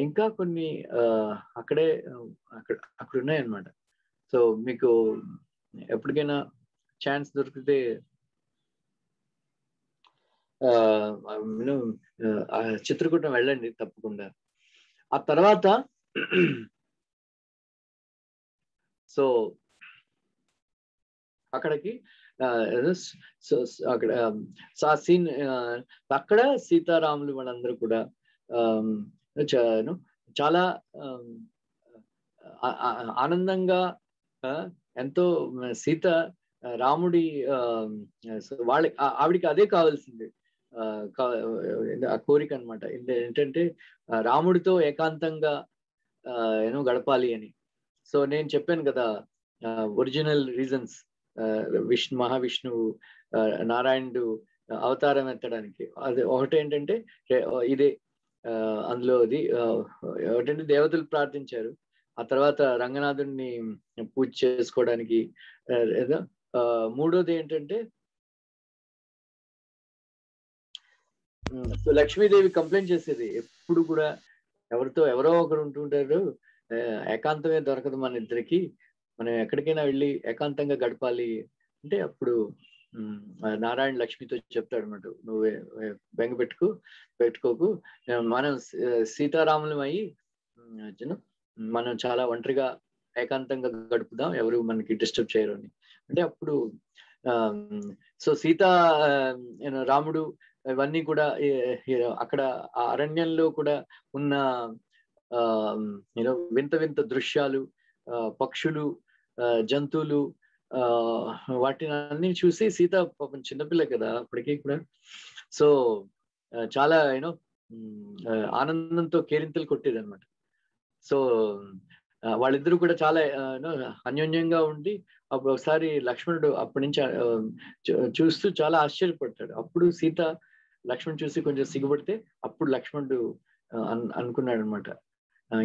Speaker 1: ఇంకా కొన్ని అక్కడ ఉన్నాయన్నమాట. సో మీకు ఎప్పటికైనా ఛాన్స్ దొరికితే చిత్రకూటం వెళ్ళండి తప్పకుండా. ఆ తర్వాత సో అక్కడికి అక్కడ సీతారాములు వాళ్ళందరూ కూడా చాలా ఆనందంగా, ఎంతో సీత రాముడి వాళ్ళకి ఆవిడికి అదే కావాల్సింది, ఆ కోరిక అనమాట. ఏంటంటే రాముడితో ఏకాంతంగా గడపాలి అని. సో నేను చెప్పాను కదా ఒరిజినల్ రీజన్స్, మహావిష్ణువు నారాయణుడు అవతారం ఎత్తడానికి. అది ఒకటేంటంటే ఇదే అందులో అది ఏంటంటే దేవతలు ప్రార్థించారు. ఆ తర్వాత రంగనాథుడిని పూజ చేసుకోవడానికి. మూడోది ఏంటంటే లక్ష్మీదేవి కంప్లైంట్ చేసేది ఎప్పుడు కూడా, ఎవరో ఒకరు ఉంటుంటారు, ఏకాంతమే దొరకదు మన ఇద్దరికి, మనం ఎక్కడికైనా వెళ్ళి ఏకాంతంగా గడపాలి అంటే అప్పుడు నారాయణ లక్ష్మితో చెప్తాడు అన్నమాట, నువ్వే బెంగ పెట్టుకోకు, మనం సీతారాములం అయ్యి మనం చాలా ఒంటరిగా ఏకాంతంగా గడుపుదాం, ఎవరు మనకి డిస్టర్బ్ చేయరు అని. అంటే అప్పుడు సో సీతా రాముడు ఇవన్నీ కూడా అక్కడ ఆ అరణ్యంలో కూడా ఉన్న వింత వింత దృశ్యాలు, పక్షులు, జంతువులు, వాటిని అన్ని చూసి సీత పాపం చిన్నపిల్ల కదా అప్పటికీ కూడా, సో చాలా ఆనందంతో కేరింతలు కొట్టేది అనమాట. సో వాళ్ళిద్దరూ కూడా చాలా అన్యోన్యంగా ఉండి అప్పుడు ఒకసారి లక్ష్మణుడు అప్పటి నుంచి చూస్తూ చాలా ఆశ్చర్యపడతాడు. అప్పుడు సీత లక్ష్మణుడు చూసి కొంచెం సిగ్గుపడితే అప్పుడు లక్ష్మణుడు అనుకున్నాడు అనమాట,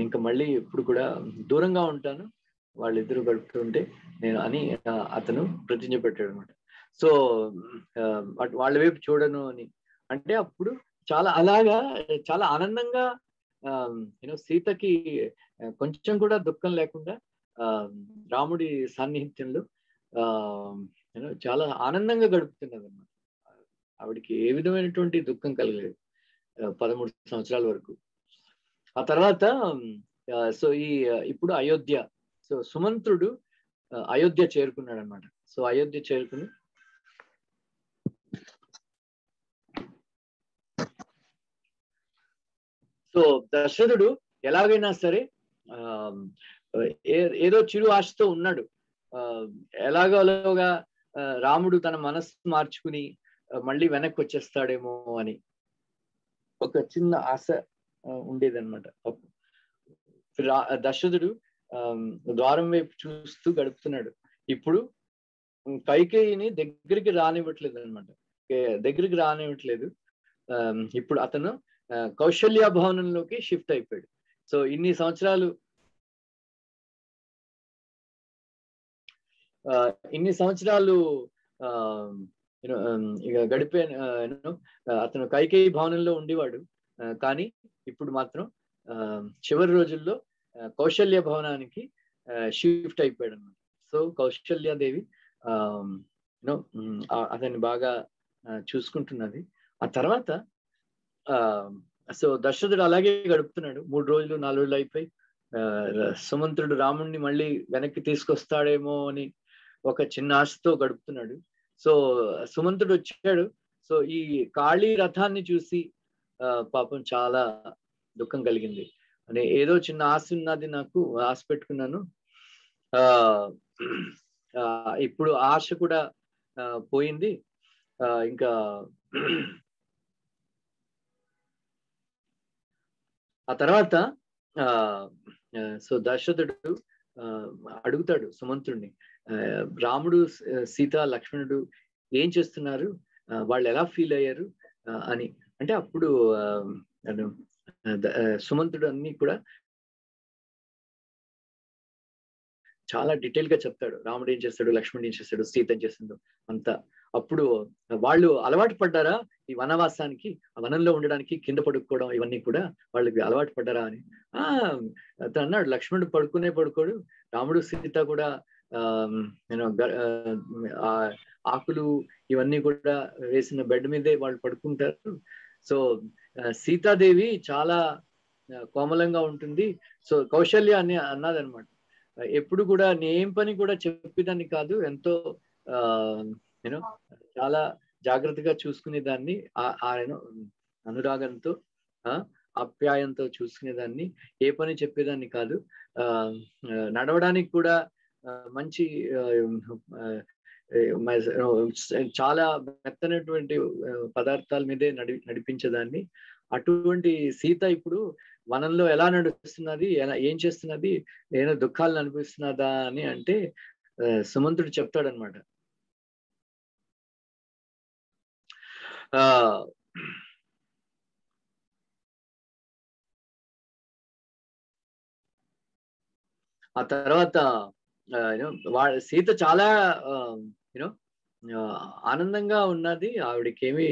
Speaker 1: ఇంకా మళ్ళీ ఇప్పుడు కూడా దూరంగా ఉంటాను వాళ్ళిద్దరూ గడుపుతుంటే నేను అని అతను ప్రతిజ్ఞ పెట్టాడు అనమాట. సో వాళ్ళ వైపు చూడను అని. అంటే అప్పుడు చాలా అలాగా చాలా ఆనందంగా సీతకి కొంచెం కూడా దుఃఖం లేకుండా రాముడి సాన్నిహిత్యంలో చాలా ఆనందంగా గడుపుతున్నది అన్నమాట. ఆవిడికి ఏ విధమైనటువంటి దుఃఖం కలగలేదు 13 సంవత్సరాల వరకు. ఆ తర్వాత సో ఇప్పుడు అయోధ్య, సో సుమంత్రుడు అయోధ్య చేరుకున్నాడు అనమాట. సో అయోధ్య చేరుకుని సో దశరథుడు ఎలాగైనా సరే ఏదో చిరు ఆశతో ఉన్నాడు, ఎలాగోలాగా రాముడు తన మనస్సు మార్చుకుని మళ్ళీ వెనక్కి వచ్చేస్తాడేమో అని ఒక చిన్న ఆశ ఉండేదన్నమాట. దశరథుడు ద్వారం వైపు చూస్తూ గడుపుతున్నాడు. ఇప్పుడు కైకేయిని దగ్గరికి రానివ్వట్లేదు. ఇప్పుడు అతను కౌశల్య భవనంలోకి షిఫ్ట్ అయిపోయాడు. సో ఇన్ని సంవత్సరాలు ఇక గడిపే అతను కైకేయి భవనంలో ఉండేవాడు. కానీ ఇప్పుడు మాత్రం చివరి రోజుల్లో కౌశల్య భవనానికి షిఫ్ట్ అయిపోయాడు అన్నమాట. సో కౌశల్యాదేవి అతన్ని బాగా చూసుకుంటున్నది. ఆ తర్వాత సో దశరథుడు అలాగే గడుపుతున్నాడు. 3 రోజులు 4 రోజులు అయిపోయి సుమంత్రుడు రాముణ్ణి మళ్ళీ వెనక్కి తీసుకొస్తాడేమో అని ఒక చిన్న ఆశతో గడుపుతున్నాడు. సో సుమంత్రుడు వచ్చాడు. సో ఈ కాళీ రథాన్ని చూసి పాపం చాలా దుఃఖం కలిగింది. అని ఏదో చిన్న ఆశ ఉన్నది, నాకు ఆశ పెట్టుకున్నాను, ఇప్పుడు ఆశ కూడా పోయింది. ఇంకా ఆ తర్వాత సో దశరథుడు అడుగుతాడు సుమంత్రుడిని, రాముడు, సీత, లక్ష్మణుడు ఏం చేస్తున్నారు, వాళ్ళు ఎలా ఫీల్ అయ్యారు అని. అంటే అప్పుడు సుమంత్రుడు అన్ని కూడా చాలా డీటెయిల్ గా చెప్తాడు. రాముడు ఏం చేస్తాడు, లక్ష్మణుడు ఏం చేస్తాడు, సీత ఏం చేస్తుందో అంతా. అప్పుడు వాళ్ళు అలవాటు పడ్డారా ఈ వనవాసానికి, వనంలో ఉండడానికి, కింద పడుకోవడం ఇవన్నీ కూడా వాళ్ళకి అలవాటు పడ్డారా అని. అతను అన్నాడు, లక్ష్మణుడు పడుకోడు, రాముడు సీత కూడా ఆకులు ఇవన్నీ కూడా వేసిన బెడ్ మీదే వాళ్ళు పడుకుంటారు. సో సీతాదేవి చాలా కోమలంగా ఉంటుంది. సో కౌశల్య అని అన్నదనమాట, ఎప్పుడు కూడా నేం పని కూడా చెప్పేదాన్ని కాదు, ఎంతో చాలా జాగ్రత్తగా చూసుకునేదాన్ని, అనురాగంతో ఆప్యాయంతో చూసుకునేదాన్ని, ఏ పని చెప్పేదాన్ని కాదు. నడవడానికి కూడా మంచి చాలా మెత్తనటువంటి పదార్థాల మీదే నడిపించేదాన్ని. అటువంటి సీత ఇప్పుడు వనంలో ఎలా నడుస్తున్నది, ఎలా ఏం చేస్తున్నది, ఏదో దుఃఖాలను అనిపిస్తున్నదా అని అంటే సుమంతుడు చెప్తాడనమాట. ఆ తర్వాత సీత చాలా యూనో ఆనందంగా ఉన్నది, ఆవిడకి ఏమీ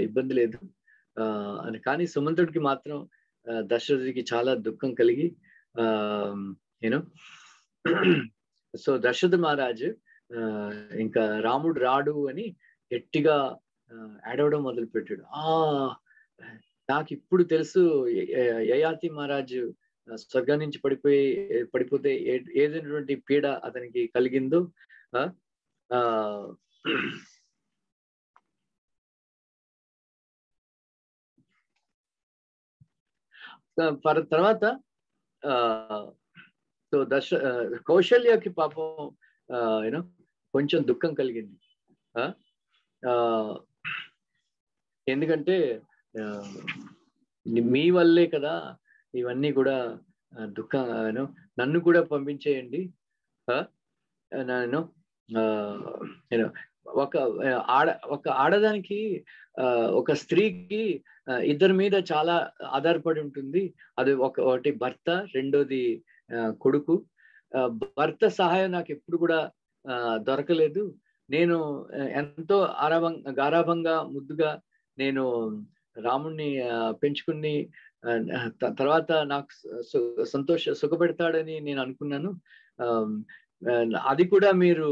Speaker 1: ఇబ్బంది లేదు అని. కానీ సుమంతుడికి మాత్రం దశరథుడికి చాలా దుఃఖం కలిగి యూనో సో దశరథ మహారాజు ఇంకా రాముడు రాడు అని గట్టిగా ఏడవడం మొదలు పెట్టాడు. నాకు ఇప్పుడు తెలుసు యయాతి మహారాజు స్వర్గం నుంచి పడిపోతే ఏదైనటువంటి పీడ అతనికి కలిగిందో. తర్వాత సో కౌశల్యకి పాపం యూనో కొంచెం దుఃఖం కలిగింది. ఎందుకంటే మీ వల్లే కదా ఇవన్నీ కూడా దుఃఖం, నన్ను కూడా పంపించేయండి. నేను ఒక ఆడదానికి ఒక స్త్రీకి ఇద్దరి మీద చాలా ఆధారపడి ఉంటుంది. అది ఒకటి భర్త, రెండోది కొడుకు. భర్త సహాయం నాకు ఎప్పుడు కూడా దొరకలేదు. నేను ఎంతో గారాభంగా ముద్దుగా నేను రాముణ్ణి పెంచుకుని తర్వాత నాకు సుఖపెడతాడని నేను అనుకున్నాను. అది కూడా మీరు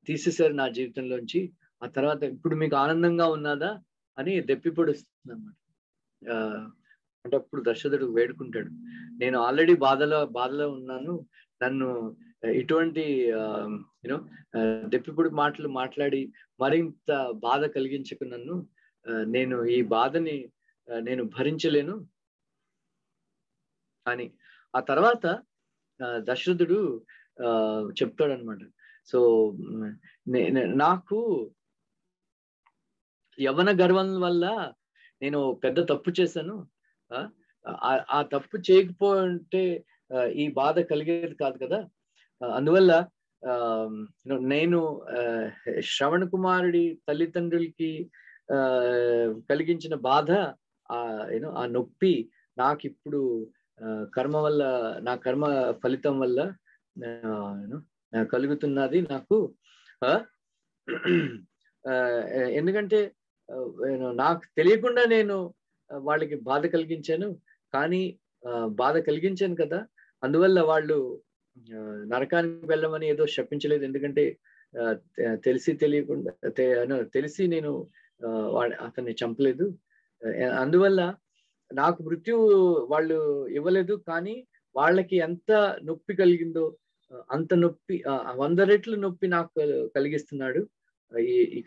Speaker 1: తీసేశారు నా జీవితంలోంచి. ఆ తర్వాత ఇప్పుడు మీకు ఆనందంగా ఉన్నదా అని దెప్పిపొడుస్తుంది అన్నమాట. అంటే అప్పుడు దశరథుడు వేడుకుంటాడు, నేను ఆల్రెడీ బాధలో ఉన్నాను, నన్ను ఇటువంటి యూనో దెప్పిపొడి మాటలు మాట్లాడి మరింత బాధ కలిగించకు నన్ను, నేను ఈ బాధని నేను భరించలేను అని. ఆ తర్వాత దశరథుడు చెప్తాడనమాట. సో నాకు యవ్వన గర్వం వల్ల నేను పెద్ద తప్పు చేశాను. ఆ తప్పు చేయకపోతే ఈ బాధ కలిగేది కాదు కదా. అందువల్ల నేను శ్రవణ కుమారుడి తల్లిదండ్రులకి కలిగించిన బాధ, ఆ నొప్పి నాకు ఇప్పుడు కర్మ వల్ల, నా కర్మ ఫలితం వల్ల కలుగుతున్నది నాకు. ఎందుకంటే నాకు తెలియకుండా నేను వాళ్ళకి బాధ కలిగించాను, కానీ బాధ కలిగించాను కదా, అందువల్ల వాళ్ళు నరకానికి వెళ్ళమని ఏదో శపించలేదు. ఎందుకంటే తెలిసి నేను అతన్ని చంపలేదు. అందువల్ల నాకు మృత్యు వాళ్ళు ఇవ్వలేదు, కానీ వాళ్ళకి ఎంత నొప్పి కలిగిందో అంత నొప్పి 100 రెట్లు నొప్పి నాకు కలిగిస్తున్నాడు,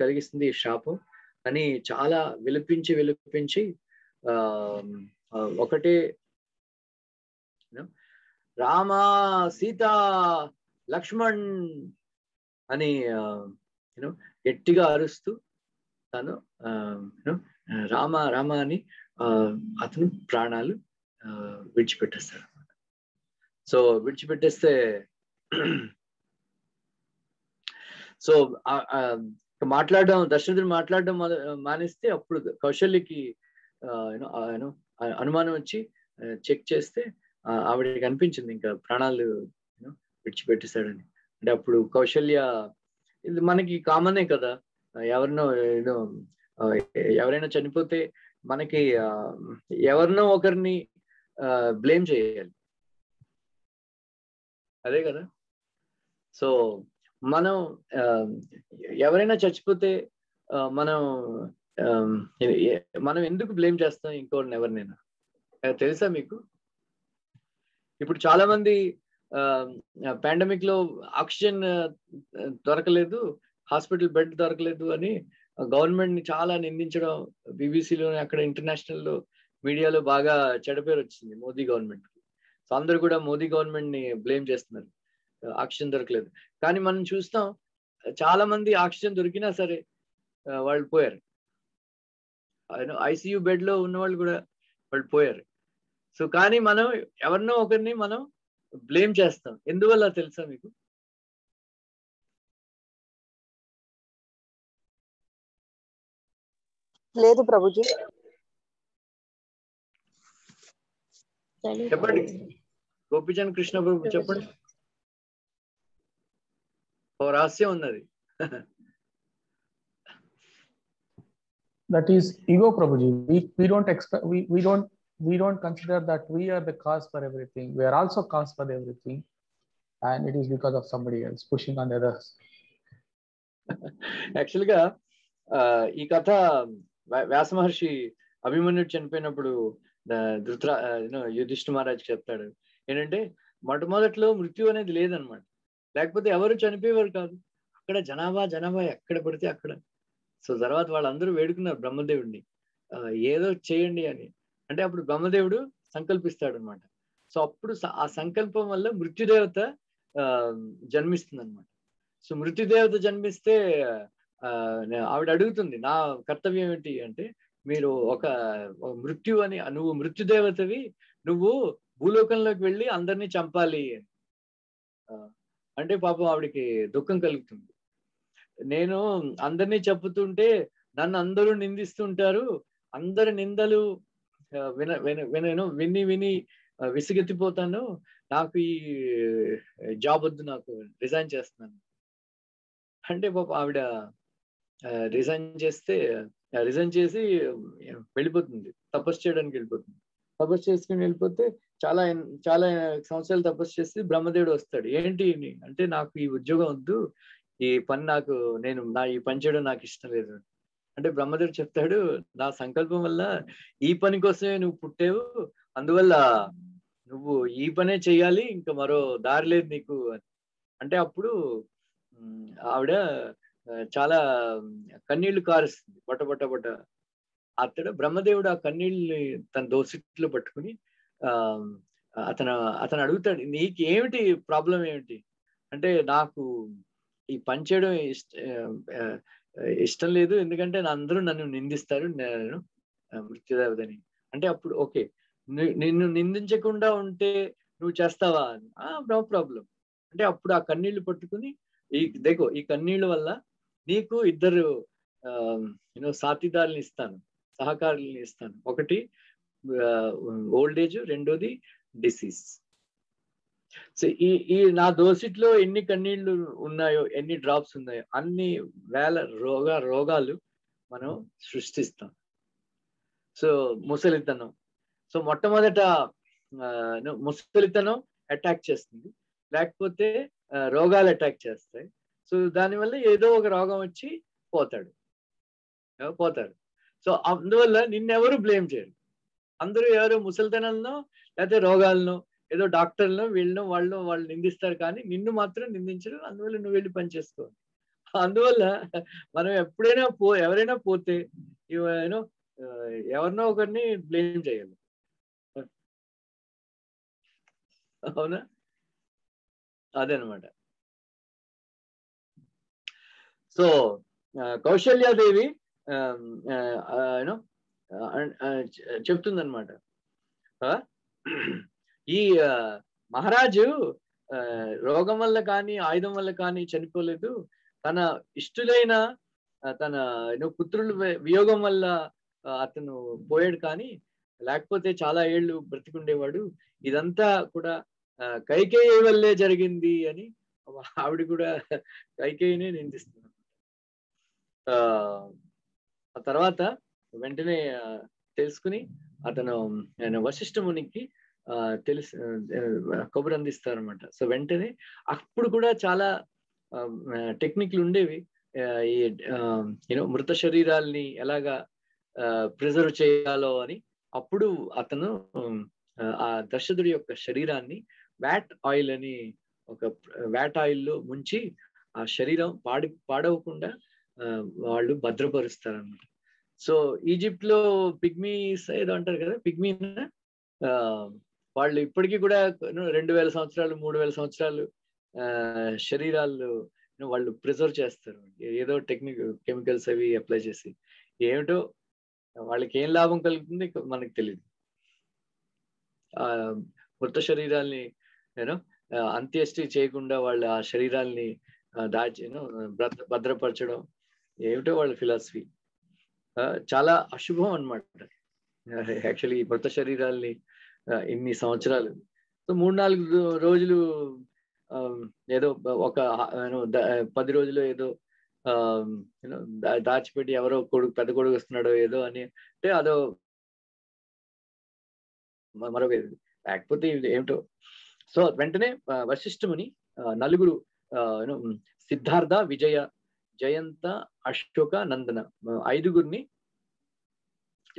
Speaker 1: కలిగిస్తుంది ఈ శాపం అని చాలా విలపించి ఒకటే రామ సీత లక్ష్మణ్ అని గట్టిగా అరుస్తూ తను రామ రామ అని అతను ప్రాణాలు విడిచిపెట్టేస్తాడు. సో విడిచిపెట్టేస్తే సో దశరథుడు మాట్లాడడం మానేస్తే అప్పుడు కౌశల్యకి అనుమానం వచ్చి చెక్ చేస్తే ఆవిడకి అనిపించింది ఇంకా ప్రాణాలు విడిచిపెట్టేశాడని. అంటే అప్పుడు కౌశల్య, ఇది మనకి కామనే కదా, ఎవరైనా చనిపోతే మనకి ఎవరినో ఒకరిని బ్లేమ్ చేయాలి, అదే కదా. సో మనం ఎవరైనా చచ్చిపోతే మనం ఎందుకు బ్లేమ్ చేస్తాం ఇంకోరిని, ఎవరినైనా? తెలుసా మీకు? ఇప్పుడు చాలా మంది పాండమిక్ లో ఆక్సిజన్ దొరకలేదు, హాస్పిటల్ బెడ్ దొరకలేదు అని గవర్నమెంట్ ని చాలా నిందించడం, బీబీసీలో అక్కడ ఇంటర్నేషనల్ మీడియాలో బాగా చెడపేరు వచ్చింది మోదీ గవర్నమెంట్ కి. సో అందరూ కూడా మోదీ గవర్నమెంట్ ని బ్లేమ్ చేస్తున్నారు, ఆక్సిజన్ దొరకలేదు. కానీ మనం చూస్తాం చాలా మంది ఆక్సిజన్ దొరికినా సరే వాళ్ళు పోయారు. ఐసీయూ బెడ్ లో ఉన్న వాళ్ళు కూడా వాళ్ళు పోయారు. సో కానీ మనం ఎవరినో ఒకరిని మనం బ్లేమ్ చేస్తాం. ఎందువల్ల తెలుసా మీకు?
Speaker 3: లేదు ప్రభుజీ.
Speaker 1: చెప్పండి గోపిచంద్ కృష్ణ ప్రభు, చెప్పండి. ఓ రహస్యం ఉన్నది.
Speaker 4: That is ego, Prabhuji. We don't expect, we don't consider that we are the cause for everything. We are also cause for everything, and it is because of somebody else pushing on the others.
Speaker 1: Actual గా ఈ కథ వ్యాస మహర్షి అభిమన్యుడు చనిపోయినప్పుడు యుధిష్ఠిర మహారాజ్ చెప్తాడు ఏంటంటే, మొట్టమొదట్లో మృత్యు అనేది లేదనమాట. లేకపోతే ఎవరు చనిపోయేవారు కాదు. అక్కడ జనాభా ఎక్కడ పడితే అక్కడ. సో తర్వాత వాళ్ళందరూ వేడుకున్నారు బ్రహ్మదేవుడిని, ఏదో చేయండి అని. అంటే అప్పుడు బ్రహ్మదేవుడు సంకల్పిస్తాడు అనమాట. సో అప్పుడు ఆ సంకల్పం వల్ల మృత్యుదేవత జన్మిస్తుంది అనమాట. సో మృత్యుదేవత జన్మిస్తే ఆవిడ అడుగుతుంది, నా కర్తవ్యం ఏంటి అంటే, మీరు ఒక మృత్యు అని, నువ్వు మృత్యుదేవతవి, నువ్వు భూలోకంలోకి వెళ్ళి అందరినీ చంపాలి అంటే పాపం ఆవిడికి దుఃఖం కలుగుతుంది. నేను అందరినీ చెప్పుతుంటే నన్ను అందరూ నిందిస్తుంటారు, అందరి నిందలు విని విని విసిగెత్తిపోతాను, నాకు ఈ జాబ్ వద్దు, నాకు రిజైన్ చేస్తున్నాను అంటే పాప ఆవిడ రిజైన్ చేసి వెళ్ళిపోతుంది, తపస్సు చేయడానికి వెళ్ళిపోతుంది. తపస్సు చేసుకుని వెళ్ళిపోతే చాలా సంవత్సరాలు తపస్సు చేసి బ్రహ్మదేవుడు వస్తాడు. ఏంటి అంటే, నాకు ఈ ఉద్యోగం వద్దు, ఈ పని నాకు, ఈ పని చేయడం నాకు ఇష్టం లేదు అంటే బ్రహ్మదేవుడు చెప్తాడు, నా సంకల్పం వల్ల ఈ పని కోసమే నువ్వు పుట్టావు, అందువల్ల నువ్వు ఈ పనే చెయ్యాలి, ఇంకా మరో దారి లేదు నీకు అంటే అప్పుడు ఆవిడ చాలా కన్నీళ్లు కారుస్తుంది, బొట్ట. అతడు బ్రహ్మదేవుడు ఆ కన్నీళ్ళని తన దోసిట్లో పట్టుకుని అతను అడుగుతాడు, నీకు ఏమిటి ప్రాబ్లం ఏమిటి అంటే, నాకు ఈ పని చేయడం ఇష్టం లేదు, ఎందుకంటే అందరూ నన్ను నిందిస్తారు, నేను మృత్యుదేవతని అంటే. అప్పుడు ఓకే, నిన్ను నిందించకుండా ఉంటే నువ్వు చేస్తావా? నో ప్రాబ్లం అంటే అప్పుడు ఆ కన్నీళ్లు పట్టుకుని, ఈ కన్నీళ్ళ వల్ల నీకు ఇద్దరు సాథీదారులను ఇస్తాను, సహకారులను ఇస్తాను. ఒకటి ఓల్డ్ ఏజ్, రెండోది డిసీజ్. సో ఈ నా దోసిట్లో ఎన్ని కన్నీళ్లు ఉన్నాయో, ఎన్ని డ్రాప్స్ ఉన్నాయో, అన్ని వేల రోగాలు మనం సృష్టిస్తాం. సో ముసలితనం, సో మొట్టమొదట ముసలితనం అటాక్ చేస్తుంది, లేకపోతే రోగాలు అటాక్ చేస్తాయి. సో దానివల్ల ఏదో ఒక రోగం వచ్చి పోతారు. సో అందువల్ల నిన్నెవరు బ్లేమ్ చేయరు. అందరూ ఎవరు ముసలితనంలో లేకపోతే రోగాలను, ఏదో డాక్టర్లను, వాళ్ళు నిందిస్తారు, కానీ నిన్ను మాత్రం నిందించరు. అందువల్ల నువ్వు వెళ్ళి పని చేసుకో. అందువల్ల మనం ఎప్పుడైనా ఎవరైనా పోతే ఎవరినో ఒకరిని బ్లేమ్ చేయాలి. అవునా? అదనమాట. సో కౌశల్యాదేవి చెప్తుందనమాట, ఈ మహారాజు రోగం వల్ల కానీ ఆయుధం వల్ల కానీ చనిపోలేదు, తన ఇష్టులైన తన పుత్రుల వియోగం వల్ల అతను పోయాడు, కానీ లేకపోతే చాలా ఏళ్ళు బ్రతికుండేవాడు. ఇదంతా కూడా కైకేయి వల్లే జరిగింది అని ఆవిడ కూడా కైకేయినే నిందిస్తుంది. ఆ తర్వాత వెంటనే తెలుసుకుని అతను వశిష్ఠ మునికి కబురు అందిస్తారు అనమాట. సో వెంటనే అప్పుడు కూడా చాలా టెక్నిక్లు ఉండేవి, ఈ మృత శరీరాల్ని ఎలాగా ప్రిజర్వ్ చేయాలో అని. అప్పుడు అతను ఆ దశరథుడి యొక్క శరీరాన్ని వ్యాట్ ఆయిల్ అని ఒక వ్యాట్ ఆయిల్లో ముంచి ఆ శరీరం పాడవకుండా వాళ్ళు భద్రపరుస్తారు అన్నమాట. సో ఈజిప్ట్ లో పిగ్మీస్ ఏదో అంటారు కదా, పిగ్మీనా, వాళ్ళు ఇప్పటికీ కూడా 2000 సంవత్సరాలు 3000 సంవత్సరాలు శరీరాలు వాళ్ళు ప్రిజర్వ్ చేస్తారు, ఏదో కెమికల్స్ అవి అప్లై చేసి. ఏమిటో వాళ్ళకి ఏం లాభం కలుగుతుంది మనకు తెలియదు. మృత శరీరాల్ని అంత్యేష్టి చేయకుండా వాళ్ళ ఆ శరీరాల్ని దాచి భద్రపరచడం ఏమిటో వాళ్ళ ఫిలాసఫీ. చాలా అశుభం అన్నమాట యాక్చువల్లీ మృత శరీరాల్ని ఇన్ని సంవత్సరాలు. సో 3-4 రోజులు ఏదో ఒక 10 రోజులు ఏదో దాచిపెట్టి ఎవరో పెద్ద కొడుకు వస్తున్నాడో ఏదో అని అంటే అదో మరొక, లేకపోతే ఏమిటో. సో వెంటనే వశిష్ఠముని నలుగురు సిద్ధార్థ, విజయ, జయంత, అశోక, నందన 5గురిని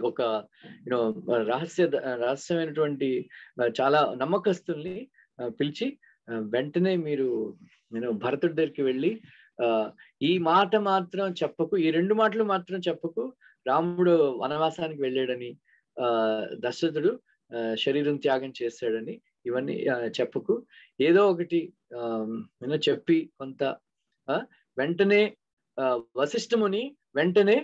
Speaker 1: ఒక రహస్యమైనటువంటి చాలా నమ్మకస్తుల్ని పిలిచి వెంటనే మీరు భరతుడి దగ్గరికి వెళ్ళి ఈ మాట మాత్రం చెప్పకు, ఈ 2 మాటలు మాత్రం చెప్పకు, రాముడు వనవాసానికి వెళ్ళాడని, దశరథుడు శరీరం త్యాగం చేశాడని, ఇవన్నీ చెప్పకు, ఏదో ఒకటి చెప్పి కొంత వెంటనే వశిష్ఠముని వెంటనే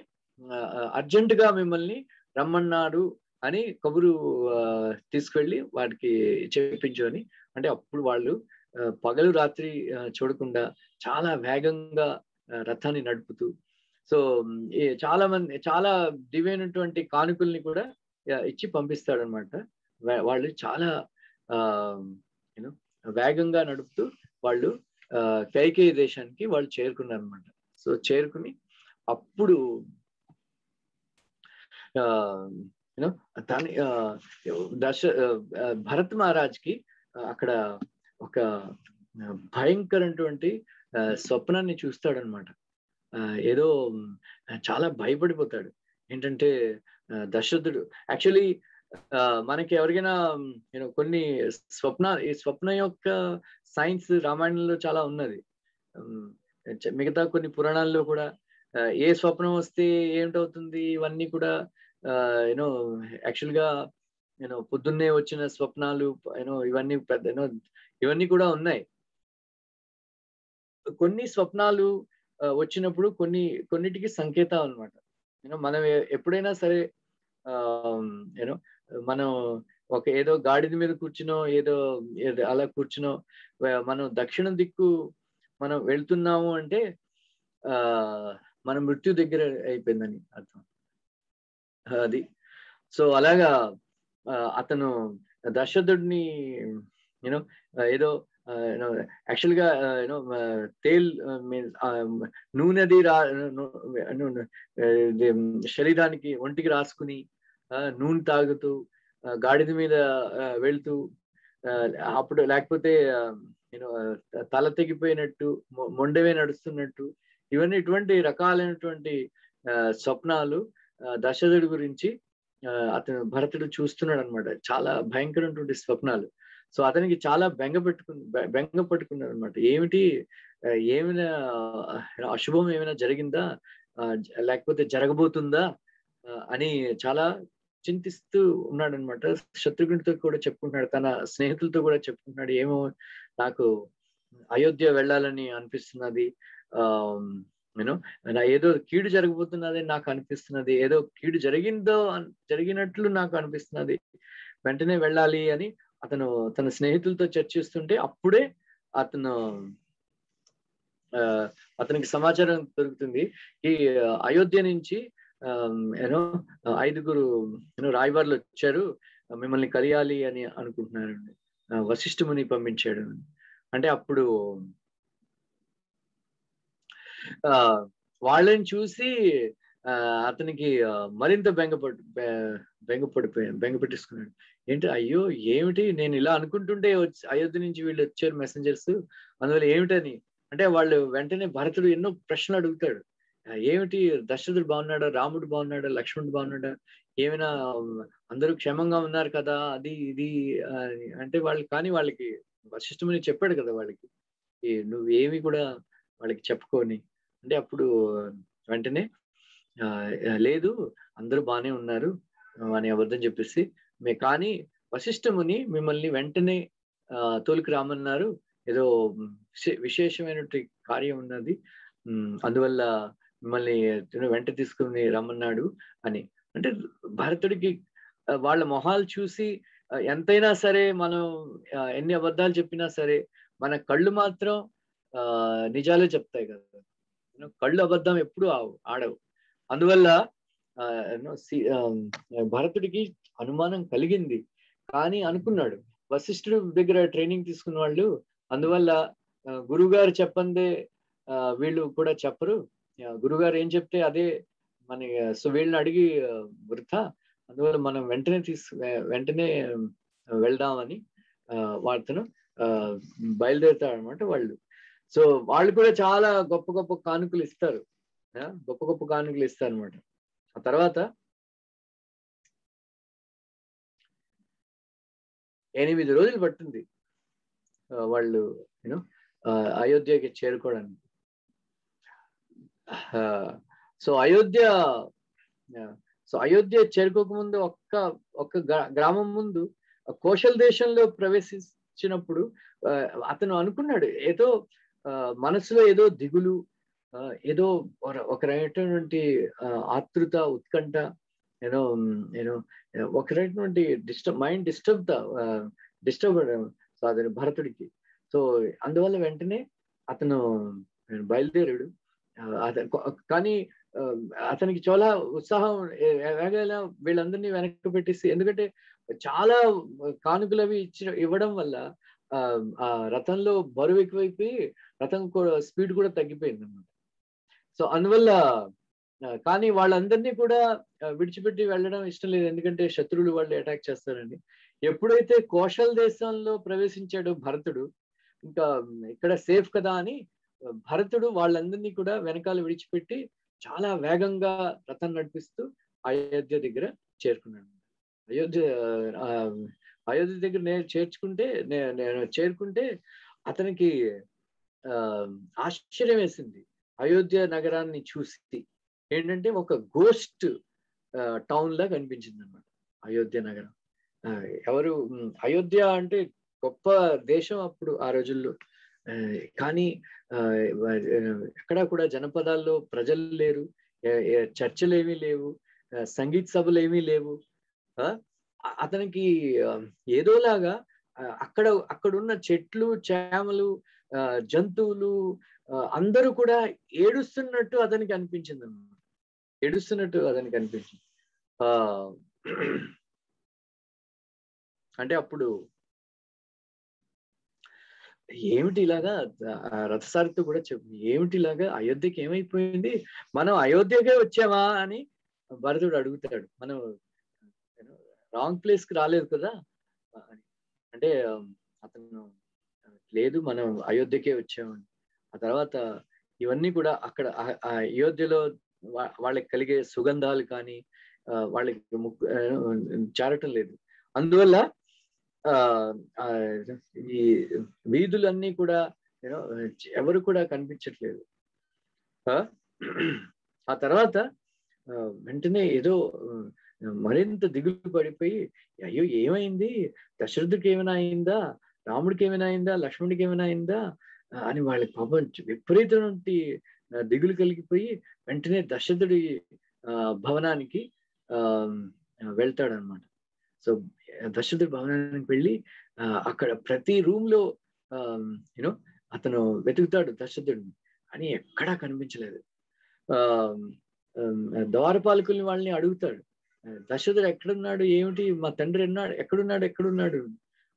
Speaker 1: అర్జెంటుగా మిమ్మల్ని రమ్మన్నాడు అని కబురు తీసుకెళ్ళి వాడికి చెప్పించు అని. అంటే అప్పుడు వాళ్ళు పగలు రాత్రి చూడకుండా చాలా వేగంగా రథాన్ని నడుపుతూ, సో చాలా దివ్యమైనటువంటి కానుకల్ని కూడా ఇచ్చి పంపిస్తాడు అనమాట. వాళ్ళు చాలా వేగంగా నడుపుతూ వాళ్ళు కైకేయి దేశానికి వాళ్ళు చేరుకున్నారు అనమాట. సో చేరుకుని అప్పుడు భరత్ మహారాజ్కి అక్కడ ఒక భయంకరమైనటువంటి స్వప్నాన్ని చూస్తాడనమాట. ఏదో చాలా భయపడిపోతాడు. ఏంటంటే దశరథుడు యాక్చువల్లీ మనకి ఎవరికైనా కొన్ని ఈ స్వప్నం యొక్క సైన్స్ రామాయణంలో చాలా ఉన్నది. మిగతా కొన్ని పురాణాల్లో కూడా ఏ స్వప్నం వస్తే ఏమిటవుతుంది ఇవన్నీ కూడా యాక్చువల్ గా పొద్దున్నే వచ్చిన స్వప్నాలు ఇవన్నీ ఇవన్నీ కూడా ఉన్నాయి. కొన్ని స్వప్నాలు వచ్చినప్పుడు కొన్నిటికి సంకేతాలు అన్నమాట. మనం ఎప్పుడైనా సరే మనం ఏదో గాడిద మీద కూర్చునో ఏదో అలా కూర్చునో మనం దక్షిణ దిక్కు మనం వెళ్తున్నాము అంటే మన మృత్యు దగ్గర అయిపోయిందని అర్థం అది. సో అలాగా అతను దశరథుడిని ఏదో యాక్చువల్ గా నూనెది శరీరానికి ఒంటికి రాసుకుని నూనె తాగుతూ గాడిద మీద వెళ్తూ అప్పుడు లేకపోతే తల తెగిపోయినట్టు మొండవే నడుస్తున్నట్టు ఇవన్నీ ఇటువంటి రకాలైనటువంటి స్వప్నాలు దశరథుడి గురించి భరతుడు చూస్తున్నాడు అనమాట. చాలా భయంకరమైనటువంటి స్వప్నాలు. సో అతనికి చాలా బెంగ పట్టుకున్నాడు అనమాట. ఏమైనా అశుభం ఏమైనా జరిగిందా, లేకపోతే జరగబోతుందా అని చాలా చింతిస్తూ ఉన్నాడు అనమాట. శత్రుఘ్నుడితో కూడా చెప్పుకుంటున్నాడు, తన స్నేహితులతో కూడా చెప్పుకుంటున్నాడు, ఏమో నాకు అయోధ్య వెళ్ళాలని అనిపిస్తున్నది, ఏదో కీడు జరగబోతున్నది నాకు అనిపిస్తున్నది, ఏదో కీడు జరిగినట్లు నాకు అనిపిస్తున్నది, వెంటనే వెళ్ళాలి అని అతను తన స్నేహితులతో చర్చిస్తుంటే అప్పుడే అతనికి సమాచారం దొరుకుతుంది. ఈ అయోధ్య నుంచి 5గురు రాయబారులు వచ్చారు, మిమ్మల్ని కలియాలి అని అనుకుంటున్నారండి, వశిష్ఠముని పంపించాడు అంటే. అప్పుడు వాళ్ళని చూసి అతనికి మరింత బెంగ పెట్టేసుకున్నాడు. ఏంటి, అయ్యో ఏమిటి, నేను ఇలా అనుకుంటుంటే అయోధ్య నుంచి వీళ్ళు వచ్చారు మెసెంజర్స్, అందువల్ల ఏమిటని అంటే వాళ్ళు వెంటనే భరతుడు ఎన్నో ప్రశ్నలు అడుగుతాడు. ఏమిటి, దశరథుడు బాగున్నాడా, రాముడు బాగున్నాడా, లక్ష్మణుడు బాగున్నాడా, ఏమైనా అందరూ క్షేమంగా ఉన్నారు కదా, అది ఇది అంటే వాళ్ళకి వశిష్ఠముని చెప్పాడు కదా వాళ్ళకి, నువ్వేమి కూడా వాళ్ళకి చెప్పుకోని అంటే. అప్పుడు వెంటనే లేదు అందరూ బాగానే ఉన్నారు అని అబద్ధం చెప్పేసి కానీ వశిష్ఠముని మిమ్మల్ని వెంటనే తోలికి రామన్నారు, ఏదో విశేషమైనటువంటి కార్యం ఉన్నది, అందువల్ల మిమ్మల్ని వెంట తీసుకుని రమ్మన్నాడు అని. అంటే భరతుడికి వాళ్ళ మొహాలు చూసి ఎంతైనా సరే మనం ఎన్ని అబద్ధాలు చెప్పినా సరే మన కళ్ళు మాత్రం నిజాలే చెప్తాయి కదా. కళ్ళు అబద్ధం ఎప్పుడు ఆడవు. అందువల్ల భరతుడికి అనుమానం కలిగింది, కానీ అనుకున్నాడు వశిష్ఠుడు దగ్గర ట్రైనింగ్ తీసుకున్న వాళ్ళు, అందువల్ల గురువుగారు చెప్పందే వీళ్ళు కూడా చెప్పరు, గురువుగారు ఏం చెప్తే అదే మన, సో వీళ్ళని అడిగి వృథా, అందువల్ల మనం వెంటనే వెళ్దామని వాళ్ళను బయలుదేరుతారు అనమాట వాళ్ళు. సో వాళ్ళు కూడా చాలా గొప్ప గొప్ప కానుకలు ఇస్తారు, గొప్ప గొప్ప కానుకలు ఇస్తారు అనమాట. ఆ తర్వాత 8 రోజులు పట్టింది వాళ్ళు అయోధ్యకి చేరుకోవడానికి. సో అయోధ్య చేరుకోకముందు ఒక్క గ్రామం ముందు కోశల్ దేశంలో ప్రవేశించినప్పుడు అతను అనుకున్నాడు, ఏదో మనసులో ఏదో దిగులు, ఏదో ఒక రకమైనటువంటి ఆతృత, ఉత్కంఠ, ఒక రకమైనటువంటి మైండ్ డిస్టర్బ్ సో అది భరతుడికి. సో అందువల్ల వెంటనే అతను బయలుదేరాడు. కానీ అతనికి చాలా ఉత్సాహం, వేగేలా వీళ్ళందరినీ వెనక్కి పెట్టేసి, ఎందుకంటే చాలా కానుకలు అవి ఇవ్వడం వల్ల ఆ రథంలో బరువు ఎక్కువైపోయి రథం కూడా స్పీడ్ కూడా తగ్గిపోయింది అన్నమాట. సో అందువల్ల కానీ వాళ్ళందరినీ కూడా విడిచిపెట్టి వెళ్ళడం ఇష్టం లేదు, ఎందుకంటే శత్రువులు వాళ్ళు అటాక్ చేస్తారని. ఎప్పుడైతే కోశల్ దేశంలో ప్రవేశించాడో భరతుడు, ఇంకా ఇక్కడ సేఫ్ కదా అని భరతుడు వాళ్ళందరినీ కూడా వెనకాల విడిచిపెట్టి చాలా వేగంగా రథం నడిపిస్తూ అయోధ్య దగ్గర చేరుకున్నాడు. అయోధ్య దగ్గర చేరుకుంటే అతనికి ఆశ్చర్యం వేసింది అయోధ్య నగరాన్ని చూసి. ఏంటంటే ఒక గోస్ట్ టౌన్ లా కనిపించింది అనమాట అయోధ్య నగరం. అయోధ్య అంటే గొప్ప దేశం అప్పుడు ఆ రోజుల్లో, కానీ ఎక్కడా కూడా జనపదాల్లో ప్రజలు లేరు, చర్చలు ఏమీ లేవు, సంగీత సభలు ఏమీ లేవు. అతనికి ఏదోలాగా అక్కడున్న చెట్లు, చేమలు, జంతువులు అందరూ కూడా ఏడుస్తున్నట్టు అతనికి అనిపించింది అన్నమాట. అంటే అప్పుడు ఏమిటి ఇలాగా రథసారితో కూడా ఏమిటి ఇలాగా అయోధ్యకి ఏమైపోయింది, మనం అయోధ్యకే వచ్చామా అని భరతుడు అడుగుతాడు. మనం రాంగ్ ప్లేస్ కి రాలేదు కదా అని. అంటే అతను లేదు, మనం అయోధ్యకే వచ్చామని. ఆ తర్వాత ఇవన్నీ కూడా అక్కడ అయోధ్యలో వాళ్ళకి కలిగే సుగంధాలు కానీ వాళ్ళకి చేరటం లేదు. అందువల్ల ఈ వీధులన్నీ కూడా ఎవరు కూడా కనిపించట్లేదు. ఆ తర్వాత వెంటనే ఏదో మరింత దిగులు పడిపోయి, అయ్యో ఏమైంది, దశరథుడికి ఏమైనా అయిందా, రాముడికి ఏమైనా అయిందా, లక్ష్మణుడికి ఏమైనా అయిందా అని వాళ్ళకి పాపం విపరీతమైన దిగులు కలిగిపోయి వెంటనే దశరథుడి భవనానికి వెళ్తాడనమాట. సో దశరథుడి భవనానికి వెళ్ళి అక్కడ ప్రతి రూమ్ లో అతను వెతుకుతాడు దశరథుడిని, అని ఎక్కడా కనిపించలేదు. ద్వారపాలకుల్ని వాళ్ళని అడుగుతాడు, దశరథుడు ఎక్కడున్నాడు, ఏమిటి, మా తండ్రి ఎక్కడున్నాడు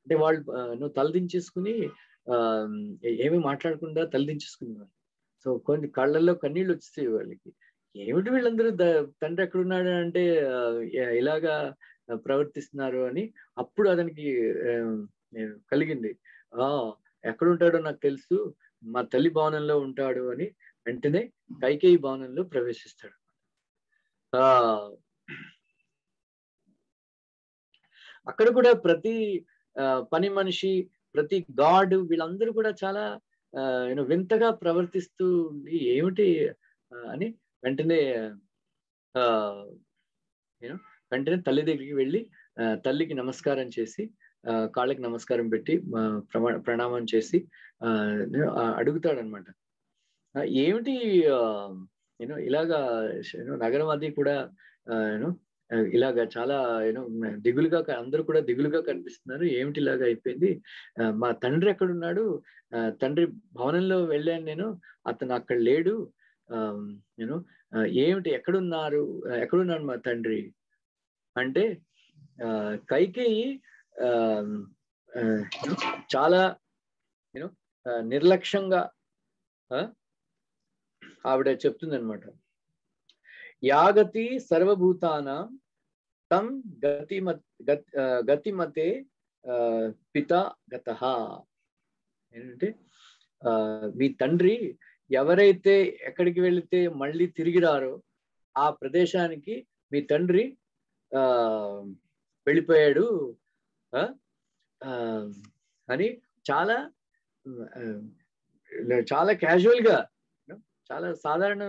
Speaker 1: అంటే వాళ్ళు నువ్వు తలదించేసుకుని ఏమీ మాట్లాడకుండా తలదించేసుకునేవాళ్ళు. సో కొన్ని కళ్ళల్లో కన్నీళ్ళు వచ్చేవి వాళ్ళకి. ఏమిటి వీళ్ళందరూ తండ్రి ఎక్కడున్నాడు అంటే ఇలాగా ప్రవర్తిస్తున్నారు అని. అప్పుడు అతనికి కలిగింది, ఎక్కడుంటాడో నాకు తెలుసు, మా తల్లి భవనంలో ఉంటాడు అని. వెంటనే కైకేయి భవనంలో ప్రవేశిస్తాడు. అక్కడ కూడా ప్రతి పని మనిషి, ప్రతి గాడ్, వీళ్ళందరూ కూడా చాలా వింతగా ప్రవర్తిస్తూ ఏమిటి అని వెంటనే తల్లి దగ్గరికి వెళ్ళి తల్లికి నమస్కారం చేసి కాళ్ళకి నమస్కారం పెట్టి ప్రణామం చేసి అడుగుతాడనమాట, ఏమిటి ఇలాగా నగరం అది కూడా ఇలాగా చాలా దిగులుగా, అందరూ కూడా దిగులుగా కనిపిస్తున్నారు, ఏమిటి ఇలాగా అయిపోయింది, మా తండ్రి ఎక్కడున్నాడు, తండ్రి భవనంలో వెళ్ళాను నేను, అతను అక్కడ లేడు, ఏమిటి ఎక్కడున్నాడు మా తండ్రి అంటే, కైకేయి చాలా నిర్లక్ష్యంగా ఆవిడ చెప్తుంది అనమాట, యాగతి సర్వభూతానాం తం గతిమతే పిత గతః. ఏంటంటే మీ తండ్రి ఎవరైతే ఎక్కడికి వెళితే మళ్ళీ తిరిగి రారో ఆ ప్రదేశానికి మీ తండ్రి వెళ్ళిపోయాడు అని చాలా చాలా క్యాజువల్ గా, చాలా సాధారణ,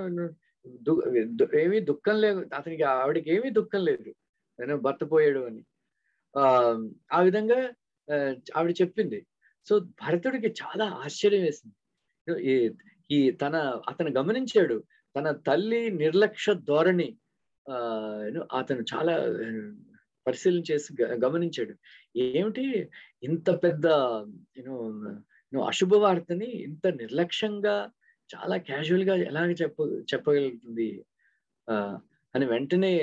Speaker 1: ఏమీ దుఃఖం లేదు అతనికి, ఆవిడకి ఏమీ దుఃఖం లేదు భర్త పోయాడు అని. ఆ విధంగా ఆవిడ చెప్పింది. సో భరతుడికి చాలా ఆశ్చర్యం వేసింది. అతను గమనించాడు తన తల్లి నిర్లక్ష్య ధోరణి, అతను చాలా పరిశీలన చేసి గమనించాడు, ఏమిటి ఇంత పెద్ద అశుభవార్తని ఇంత నిర్లక్ష్యంగా చాలా క్యాజువల్ గా ఎలాగ చెప్పగలుగుతుంది అని వెంటనే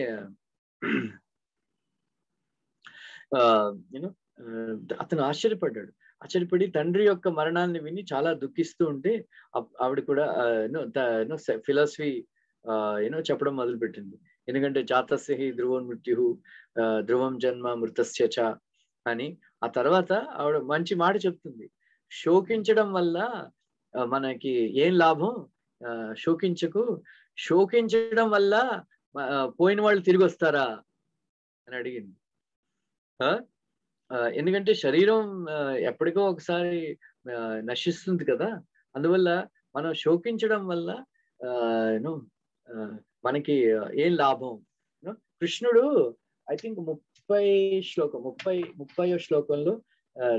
Speaker 1: అతను ఆశ్చర్యపడి తండ్రి యొక్క మరణాన్ని విని చాలా దుఃఖిస్తూ ఉంటే ఆవిడ కూడా ఫిలాసఫీ చెప్పడం మొదలుపెట్టింది. ఎందుకంటే జాతస్య హి ధ్రువం మృత్యు ధ్రువం జన్మ మృతస్య చ అని. ఆ తర్వాత ఆవిడ మంచి మాట చెప్తుంది, శోకించడం వల్ల మనకి ఏం లాభం, శోకించడం వల్ల పోయిన వాళ్ళు తిరిగి వస్తారా అని అడిగింది. ఎందుకంటే శరీరం ఎప్పటికో ఒకసారి నశిస్తుంది కదా, అందువల్ల మనం శోకించడం వల్ల మనకి ఏం లాభం. కృష్ణుడు ఐ థింక్ 30వ శ్లోకంలో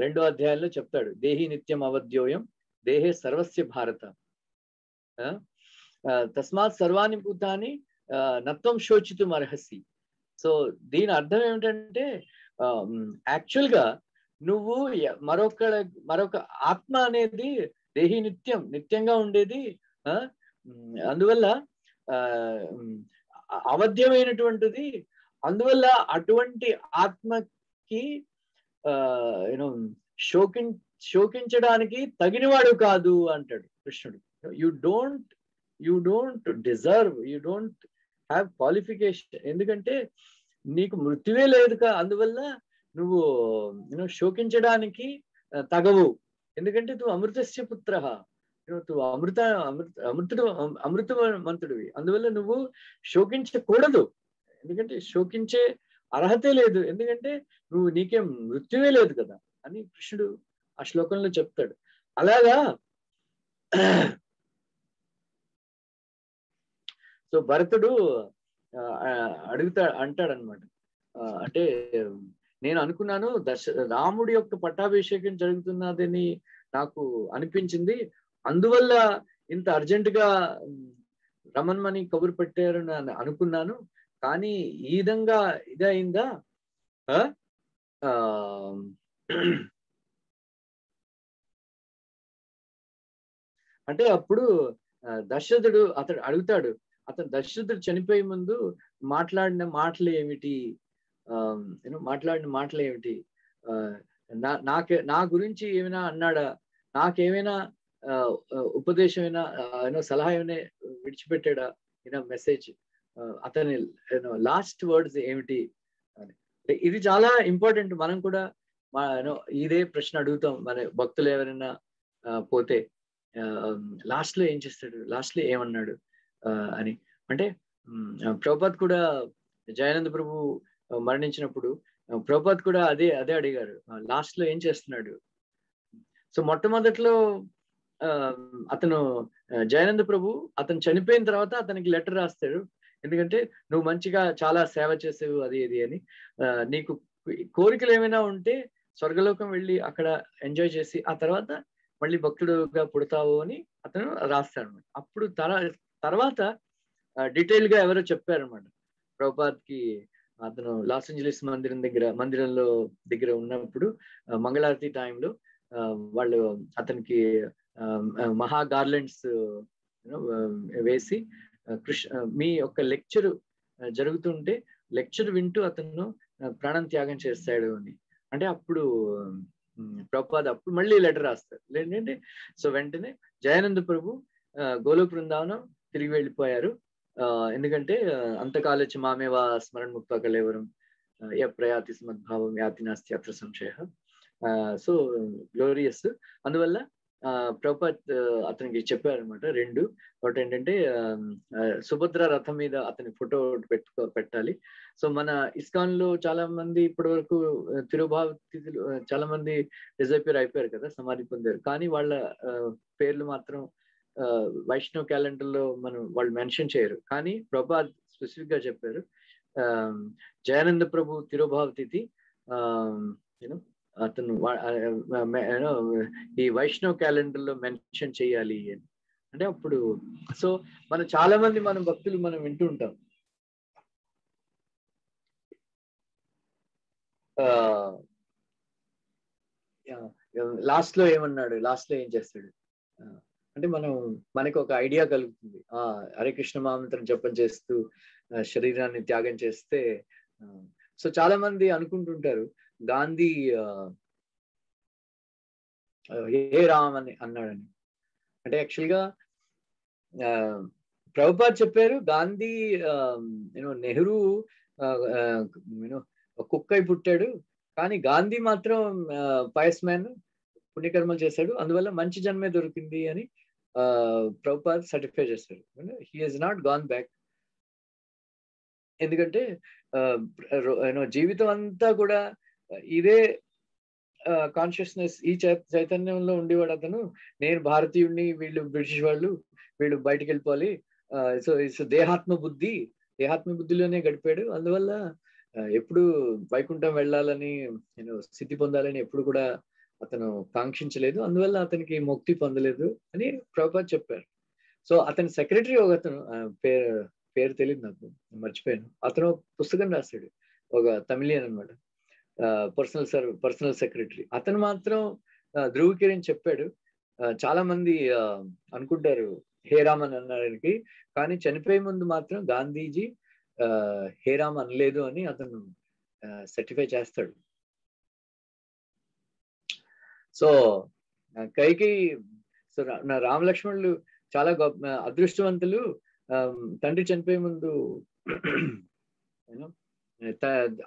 Speaker 1: 2వ అధ్యాయంలో చెప్తాడు, దేహి నిత్యం అవధ్యోయం దేహే సర్వస్య భారత తస్మాత్ సర్వాణి భూతాని నత్వం శోచితుం అర్హసి. సో దీని అర్థం ఏమిటంటే, యాక్చువల్ గా నువ్వు మరొక ఆత్మ అనేది దేహి నిత్యంగా ఉండేది, అందువల్ల అవధ్యమైనటువంటిది, అందువల్ల అటువంటి ఆత్మకి శోకించడానికి తగినవాడు కాదు అంటాడు కృష్ణుడు. You don't deserve, you don't have qualification, ఎందుకంటే నీకు మృత్యువే లేదు అందువల్ల నువ్వు శోకించడానికి తగవు, ఎందుకంటే నువ్వు అమృతస్య పుత్ర, నువ్వు అమృతమంతుడివి, అందువల్ల నువ్వు శోకించకూడదు, ఎందుకంటే శోకించే అర్హతే లేదు, ఎందుకంటే నీకేం మృత్యువే లేదు కదా అని కృష్ణుడు ఆ శ్లోకంలో చెప్తాడు. అలాగా సో భరతుడు అంటాడనమాట, అంటే నేను అనుకున్నాను రాముడి యొక్క పట్టాభిషేకం జరుగుతున్నదని నాకు అనిపించింది, అందువల్ల ఇంత అర్జెంటుగా రమణమని కబురు పెట్టారు అని అనుకున్నాను, కానీ ఈ విధంగా ఇదైందా అంటే అప్పుడు దశరథుడు అడుగుతాడు, దశరథుడు చనిపోయే ముందు మాట్లాడిన మాటలు ఏమిటి, నా గురించి ఏమైనా అన్నాడా, నాకేమైనా ఉపదేశం సలహా ఏమైనా విడిచిపెట్టాడా, మెసేజ్, అతని లాస్ట్ వర్డ్స్ ఏమిటి అని. ఇది చాలా ఇంపార్టెంట్. మనం కూడా ఇదే ప్రశ్న అడుగుతాం, మన భక్తులు ఎవరైనా పోతే లాస్ట్ లో ఏం చేస్తాడు, లాస్ట్ లో ఏమన్నాడు అని. అంటే ప్రభుపాద్ కూడా జయానంద ప్రభు మరణించినప్పుడు ప్రభుపాద్ కూడా అదే అడిగారు, లాస్ట్ లో ఏం చేస్తున్నాడు. సో మొట్టమొదట్లో అతను జయానంద ప్రభు అతను చనిపోయిన తర్వాత అతనికి లెటర్ రాస్తాడు, ఎందుకంటే నువ్వు మంచిగా చాలా సేవ చేసావు అది ఇది అని, నీకు కోరికలు ఏమైనా ఉంటే స్వర్గలోకం వెళ్ళి అక్కడ ఎంజాయ్ చేసి ఆ తర్వాత మళ్ళీ భక్తుడుగా పుడతావు అని అతను రాస్తాడు అనమాట. అప్పుడు తర్వాత డీటెయిల్ గా ఎవరో చెప్పారనమాట ప్రభుపాద్కి. అతను లాస్ ఏంజలీస్ మందిరంలో దగ్గర ఉన్నప్పుడు మంగళారతి టైంలో వాళ్ళు అతనికి మహా గార్లెండ్స్ వేసి మీ యొక్క లెక్చర్ జరుగుతుంటే లెక్చర్ వింటూ అతను ప్రాణం త్యాగం చేస్తాడు అని. అంటే అప్పుడు ప్రభుపాద్ అప్పుడు మళ్ళీ లెటర్ రాస్తారు ఏంటంటే, సో వెంటనే దయానంద ప్రభు గోలోక్ బృందావనం తిరిగి వెళ్ళిపోయారు. ఎందుకంటే అంతకాలచి మామేవా స్మరణ ముక్త కలేవరం ప్రయాతి మద్భావం యాతి నాస్తి అత్ర సంశయ. So glorious. అందువల్ల ప్రభుపాద్ అతనికి చెప్పారనమాట రెండు. ఒకటి ఏంటంటే సుభద్ర రథం మీద అతని ఫోటో పెట్టాలి. సో మన ఇస్కాన్ లో చాలా మంది ఇప్పటి వరకు తిరుభావ తిథులు చాలా మంది డిజైపేర్ అయిపోయారు కదా, సమాధి పొందారు. కానీ వాళ్ళ పేర్లు మాత్రం వైష్ణవ్ క్యాలెండర్ లో వాళ్ళు మెన్షన్ చేయరు. కానీ ప్రభుపాద్ స్పెసిఫిక్ గా చెప్పారు జయానంద ప్రభు తిరుభావ తిథి అతను ఈ వైష్ణవ్ క్యాలెండర్ లో మెన్షన్ చేయాలి అని. అంటే అప్పుడు సో చాలా మంది భక్తులు మనం వింటూ ఉంటాం లాస్ట్ లో ఏమన్నాడు, లాస్ట్ లో ఏం చేస్తాడు అంటే మనకు ఒక ఐడియా కలుగుతుంది. హరే కృష్ణ మహామంత్రం జపం చేస్తూ శరీరాన్ని త్యాగం చేస్తే సో చాలా మంది అనుకుంటుంటారు గాంధీ హే రామ్ అని అన్నాడని. అంటే యాక్చువల్ గా ప్రభుపాద్ చెప్పారు గాంధీ నెహ్రూ కుక్కై పుట్టాడు, కానీ గాంధీ మాత్రం పయస్ మ్యాన్, పుణ్యకర్మలు చేశాడు, అందువల్ల మంచి జన్మే దొరికింది అని ప్రభుపాద్ సర్టిఫై చేశారు. He he's not gone back. ఎందుకంటే జీవితం అంతా కూడా ఇదే కాన్షియస్నెస్, ఈ చైతన్యంలో ఉండేవాడు అతను. నేను భారతీయుడిని, వీళ్ళు బ్రిటిష్ వాళ్ళు, వీళ్ళు బయటికి వెళ్ళిపోవాలి. సో దేహాత్మ బుద్ధిలోనే గడిపాడు. అందువల్ల ఎప్పుడు వైకుంఠం వెళ్ళాలని స్థితి పొందాలని ఎప్పుడు కూడా అతను కాంక్షించలేదు. అందువల్ల అతనికి ముక్తి పొందలేదు అని ప్రభుపాద్ చెప్పారు. సో అతని సెక్రటరీ ఒక అతను పేరు తెలియదు నాకు, మర్చిపోయాను. అతను పుస్తకం రాశాడు, ఒక తమిళియన్ అనమాట, పర్సనల్ సెక్రటరీ. అతను మాత్రం ధృవీకరించి చెప్పాడు. చాలా మంది అనుకుంటారు హే రామ్ అని అన్నాడానికి, కానీ చనిపోయే ముందు మాత్రం గాంధీజీ హే రామ్ అనలేదు అని అతను సర్టిఫై చేస్తాడు. సో కైకేయి, సో నా రామలక్ష్మణులు చాలా గొప్ప అదృష్టవంతులు. తండ్రి చనిపోయే ముందు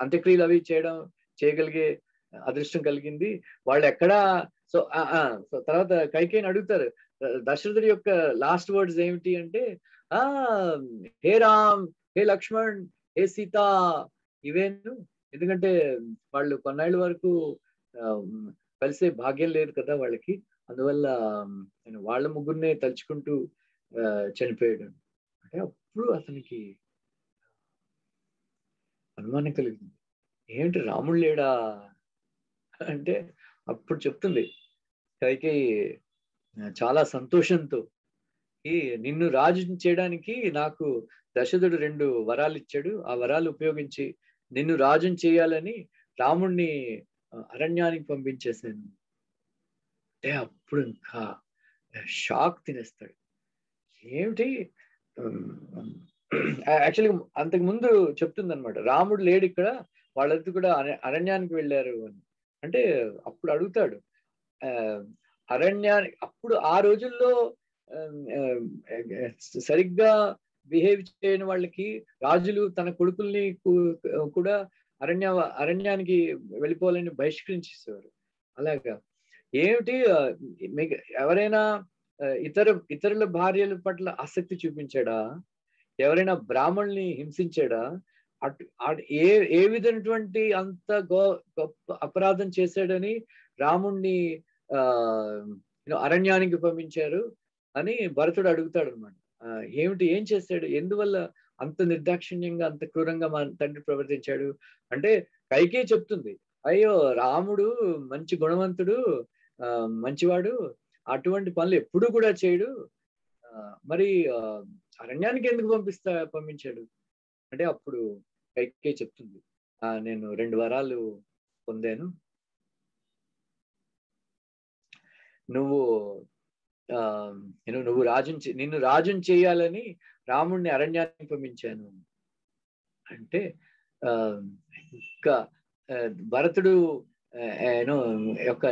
Speaker 1: అంత్యక్రియలు అవి చేయగలిగే అదృష్టం కలిగింది. వాళ్ళు ఎక్కడా సో తర్వాత కైకేయిని అడుగుతారు దశరథుడి యొక్క లాస్ట్ వర్డ్స్ ఏమిటి అంటే హే రామ్, హే లక్ష్మణ్, హే సీత ఇవేను. ఎందుకంటే వాళ్ళు కొన్నాళ్ళ వరకు కలిసే భాగ్యం లేదు కదా వాళ్ళకి. అందువల్ల వాళ్ళ ముగ్గురినే తలుచుకుంటూ చనిపోయాడు. అంటే అప్పుడు అతనికి అనుమానం కలిగింది, ఏంటి రాముడు లేడా అంటే. అప్పుడు చెప్తుంది కైకేయి చాలా సంతోషంతో, నిన్ను రాజు చేయడానికి నాకు దశరథుడు 2 వరాలు ఇచ్చాడు, ఆ వరాలు ఉపయోగించి నిన్ను రాజుని చేయాలని రాముణ్ణి అరణ్యానికి పంపించేశాను అంటే అప్పుడు ఇంకా షాక్ తినేస్తాడు. ఏమిటి యాక్చువల్గా అంతకు ముందు చెప్తుంది అనమాట, రాముడు లేడు ఇక్కడ, వాళ్ళంతా కూడా అరణ్యానికి వెళ్ళారు అని. అంటే అప్పుడు అడుగుతాడు అరణ్యానికి, అప్పుడు ఆ రోజుల్లో సరిగ్గా బిహేవ్ చేయని వాళ్ళకి రాజులు తన కొడుకుల్ని కూడా అరణ్యానికి వెళ్ళిపోవాలని బహిష్కరించేసేవారు. అలాగా ఏమిటి ఎవరైనా ఇతరుల భార్యల పట్ల ఆసక్తి చూపించాడా, ఎవరైనా బ్రాహ్మణుల్ని హింసించాడా, ఏ విధమైనటువంటి అంత గొప్ప అపరాధం చేశాడని రాముణ్ణి అరణ్యానికి పంపించారు అని భరతుడు అడుగుతాడు అనమాట. ఏం చేశాడు, ఎందువల్ల అంత నిర్దాక్షిణ్యంగా అంత క్రూరంగా మా తండ్రి ప్రవర్తించాడు అంటే కైకేయి చెప్తుంది అయ్యో రాముడు మంచి గుణవంతుడు, మంచివాడు, అటువంటి పనులు ఎప్పుడు కూడా చేయడు, మరి అరణ్యానికి ఎందుకు పంపించాడు అంటే అప్పుడు కైకేయి చెప్తుంది, నేను 2 వరాలు పొందాను, నువ్వు నువ్వు నిన్ను రాజుని చేయాలని రాముడిని అరణ్యానికి పంపించాను అంటే ఇంకా భరతుడు యొక్క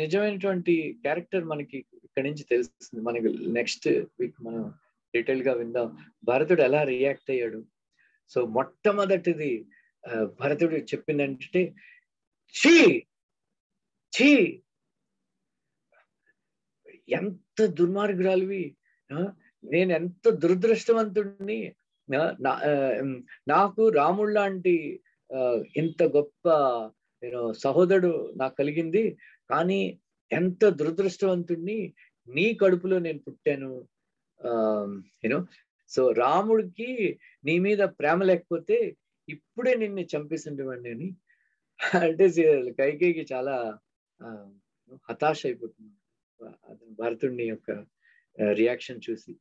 Speaker 1: నిజమైనటువంటి క్యారెక్టర్ మనకి ఇక్కడి నుంచి తెలుస్తుంది. మనకి నెక్స్ట్ వీక్ మనం డీటెయిల్ గా విందాం భరతుడు ఎలా రియాక్ట్ అయ్యాడు. సో మొట్టమొదటిది భరతుడు చెప్పిందంటే, ఛీ ఛీ ఎంత దుర్మార్గురాలివి, నేను ఎంత దురదృష్టవంతుడిని, నాకు రాముడు లాంటి ఇంత గొప్ప సహోదరుడు నాకు కలిగింది, కానీ ఎంత దురదృష్టవంతుడిని, నీ కడుపులో నేను పుట్టాను. సో రాముడికి నీ మీద ప్రేమ లేకపోతే ఇప్పుడే నిన్ను చంపేసిండేవాడిని అని అంటే కైకేయికి చాలా హతాశ అయిపోతుంది భరతుడిని యొక్క రియాక్షన్ చూసి.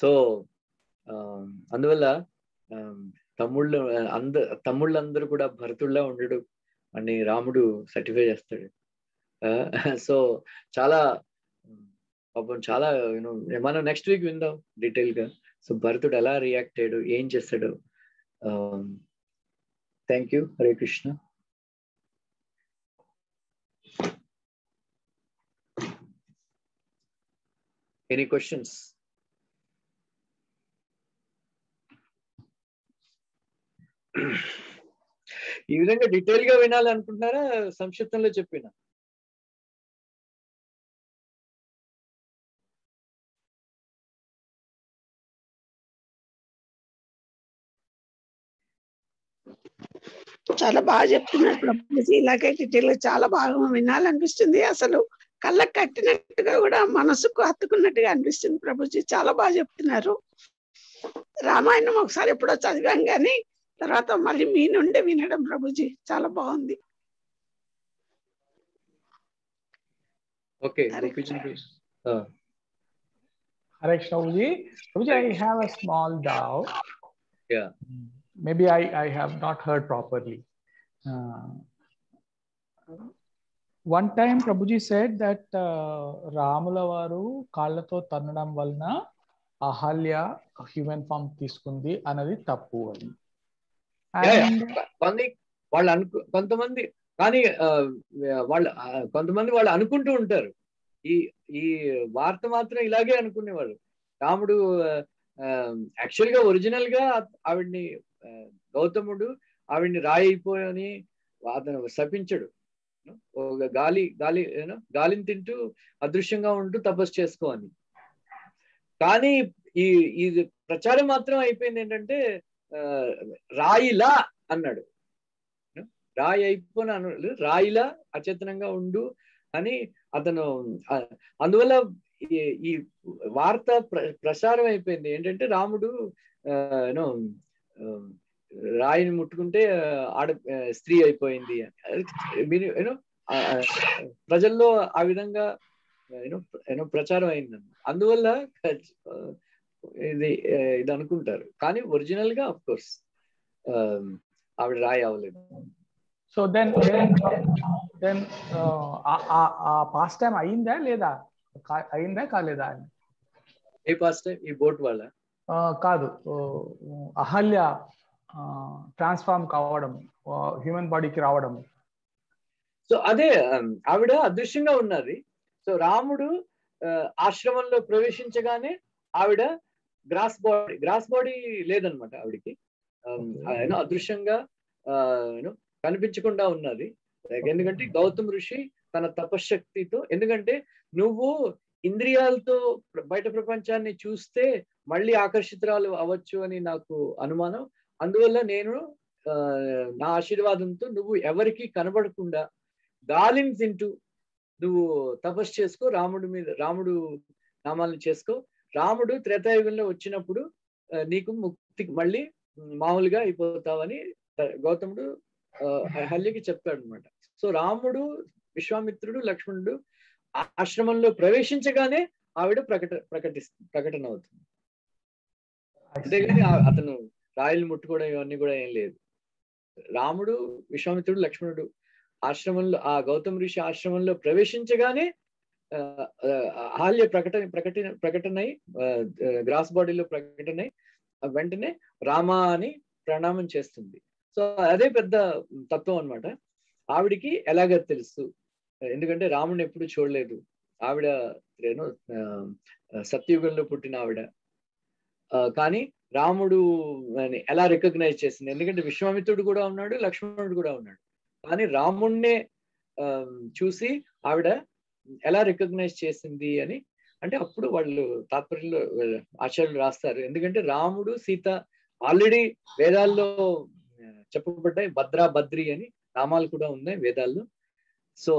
Speaker 1: సో అందువల్ల తమ్ముళ్ళందరూ కూడా భరతుడిలా ఉండడు అని రాముడు సర్టిఫై చేస్తాడు. సో చాలా పాపం చాలా మనం నెక్స్ట్ వీక్ విందాం డీటెయిల్ గా. సో భరతుడు ఎలా రియాక్ట్ అయ్యాడు, ఏం చేస్తాడు. Thank you. Hare Krishna. Any questions? ఈ విధంగా డీటెయిల్ గా వినాలనుకుంటున్నారా, సంక్షిప్తంలో చెప్పిన?
Speaker 3: చాలా బాగా చెప్తున్నారు ప్రభుజీ. ఇలాగే డీటెయిల్ గా చాలా బాగా వినాలనిపిస్తుంది. అసలు కళ్ళకు కట్టినట్టుగా కూడా మనసుకు హత్తుకున్నట్టుగా అనిపిస్తుంది ప్రభుజీ. చాలా బాగా చెప్తున్నారు. రామాయణం ఒకసారి ఎప్పుడో చదివాం కానీ తర్వాత మళ్ళీ మీ నుండి వినడం ప్రభుజీ చాలా బాగుంది.
Speaker 1: Okay.
Speaker 4: Hare Krishna Prabhuji. Prabhuji, I have a small doubt.
Speaker 1: Yeah.
Speaker 4: Maybe I have not heard properly. One time Prabhuji said that Ramula varu kallato tannadam valna Ahalya human form తీసుకుంది అన్నది తప్పు అని.
Speaker 1: కొంతమంది కానీ కొంతమంది వాళ్ళు అనుకుంటూ ఉంటారు, ఈ వార్త మాత్రం ఇలాగే అనుకునేవాడు. రాముడు యాక్చువల్ గా ఒరిజినల్ గా ఆవిడ్ని గౌతముడు ఆవిడ్ని రాయి అయిపోయని అతను శపించడు. గాలిని తింటూ అదృశ్యంగా ఉంటూ తపస్సు చేసుకో అని. కానీ ఈ ప్రచారం మాత్రం అయిపోయింది ఏంటంటే రాయిలా అన్నాడు. రాయి అయిపోయిన రాయిలా అచేతనంగా ఉండు అని అతను. అందువల్ల ఈ వార్త ప్రసారం అయిపోయింది ఏంటంటే రాముడు రాయిని ముట్టుకుంటే స్త్రీ అయిపోయింది. మీరు ప్రజల్లో ఆ విధంగా ప్రచారం అయిందండి. అందువల్ల ఇది అనుకుంటారు, కానీ ఒరిజినల్ గా ఆఫ్ కోర్స్ ఆవిడ రాయి అవ్వలేదు.
Speaker 4: సో దెన్ పాస్ట్ టైం అయిందా లేదా, అయిందా కాలేదా?
Speaker 1: A past time? ఈ బోట్ వాళ్ళ
Speaker 4: కాదు, అహల్య ట్రాన్స్ఫార్మ్ కావడం, హ్యూమన్ బాడీకి రావడం.
Speaker 1: సో అదే ఆవిడ అదృశ్యంగా ఉన్నది. సో రాముడు ఆశ్రమంలో ప్రవేశించగానే ఆవిడ గ్రాస్ బాడీ లేదనమాట ఆవిడికి. అదృశ్యంగా కనిపించకుండా ఉన్నది. ఎందుకంటే గౌతమ్ ఋషి తన తపశక్తితో, ఎందుకంటే నువ్వు ఇంద్రియాలతో బయట ప్రపంచాన్ని చూస్తే మళ్ళీ ఆకర్షితురాలు అవ్వచ్చు అని నాకు అనుమానం. అందువల్ల నేను నా ఆశీర్వాదంతో నువ్వు ఎవరికి కనబడకుండా గాలిని తింటూ నువ్వు తపస్సు చేసుకో, రాముడు నామాలను చేసుకో. రాముడు త్రేతాయుగంలో వచ్చినప్పుడు నీకు ముక్తి మళ్ళీ మామూలుగా అయిపోతావని గౌతముడు అహల్యకి చెప్తాడు అనమాట. సో రాముడు, విశ్వామిత్రుడు, లక్ష్మణుడు ఆశ్రమంలో ప్రవేశించగానే ఆవిడ ప్రకటన అవుతుంది. అంతేగాని అతను రాయలు ముట్టుకోవడం ఇవన్నీ కూడా ఏం లేదు. రాముడు, విశ్వామిత్రుడు, లక్ష్మణుడు ఆశ్రమంలో, ఆ గౌతమ ఋషి ఆశ్రమంలో ప్రవేశించగానే అహల్య ప్రకటనై గ్రాస్ బాడీలో ప్రకటనై వెంటనే రామ అని ప్రణామం చేస్తుంది. సో అదే పెద్ద తత్వం అన్నమాట. ఆవిడికి ఎలాగ తెలుసు, ఎందుకంటే రాముడిని ఎప్పుడు చూడలేదు. ఆవిడ సత్యయుగంలో పుట్టిన ఆవిడ. కానీ రాముడు ఎలా రికగ్నైజ్ చేసింది, ఎందుకంటే విశ్వామిత్రుడు కూడా ఉన్నాడు, లక్ష్మణుడు కూడా ఉన్నాడు. కానీ రాముణ్ణే చూసి ఆవిడ ఎలా రికగ్నైజ్ చేసింది అని అంటే అప్పుడు వాళ్ళు తాత్పర్యంలో ఆచార్యులు రాస్తారు. ఎందుకంటే రాముడు, సీత ఆల్రెడీ వేదాల్లో చెప్పబడ్డాయి, భద్ర, బద్రి అని నామాలు కూడా ఉన్నాయి వేదాల్లో. సో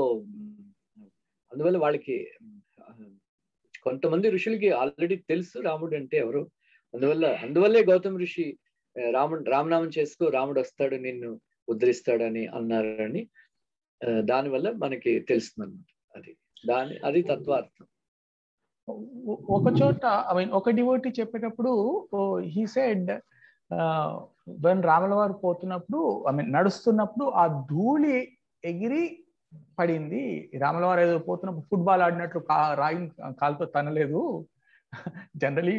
Speaker 1: అందువల్ల వాళ్ళకి కొంతమంది ఋషులకి ఆల్రెడీ తెలుసు రాముడు అంటే ఎవరు. అందువల్లే గౌతమ ఋషి రామనామం చేసుకో, రాముడు వస్తాడు నిన్ను ఉద్ధరిస్తాడని అన్నారని దానివల్ల మనకి తెలుస్తుంది అన్నమాట. అది తత్వార్థం.
Speaker 4: ఒక చోట ఒక డివోటీ చెప్పేటప్పుడు హీ సెడ్ వెన్ రాముల వారు పోతున్నప్పుడు నడుస్తున్నప్పుడు ఆ ధూళి ఎగిరి పడింది. రాముల వారు ఏదో పోతున్నప్పుడు ఫుట్బాల్ ఆడినట్లు రాయి కాలుతో తనలేదు. జనరలీ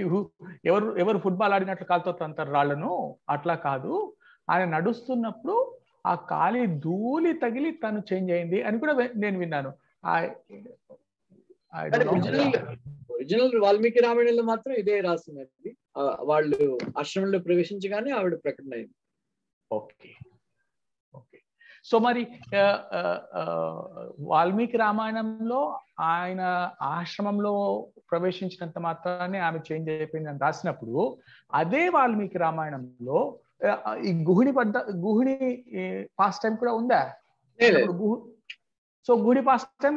Speaker 4: ఎవరు ఫుట్బాల్ ఆడినట్లు కాలుతో తంతారు రాళ్లను, అట్లా కాదు. ఆయన నడుస్తున్నప్పుడు ఆ కాలి ధూళి తగిలి తను చేంజ్ అయింది అని కూడా నేను విన్నాను.
Speaker 1: ఒరిజినల్ వాల్మీకి రామాయణంలో మాత్రం ఇదే రాస్తున్నది. వాళ్ళు ఆశ్రమంలో ప్రవేశించగానే ఆవిడ ప్రకటన అయింది.
Speaker 4: Okay okay. సో మరి వాల్మీకి రామాయణంలో ఆయన ఆశ్రమంలో ప్రవేశించినంత మాత్రాన్ని ఆమె చేంజ్ అయిపోయిందని రాసినప్పుడు, అదే వాల్మీకి రామాయణంలో ఈ గుహిణి పాస్ట్ టైం కూడా ఉందా? సో గుహిణి పాస్ట్ టైం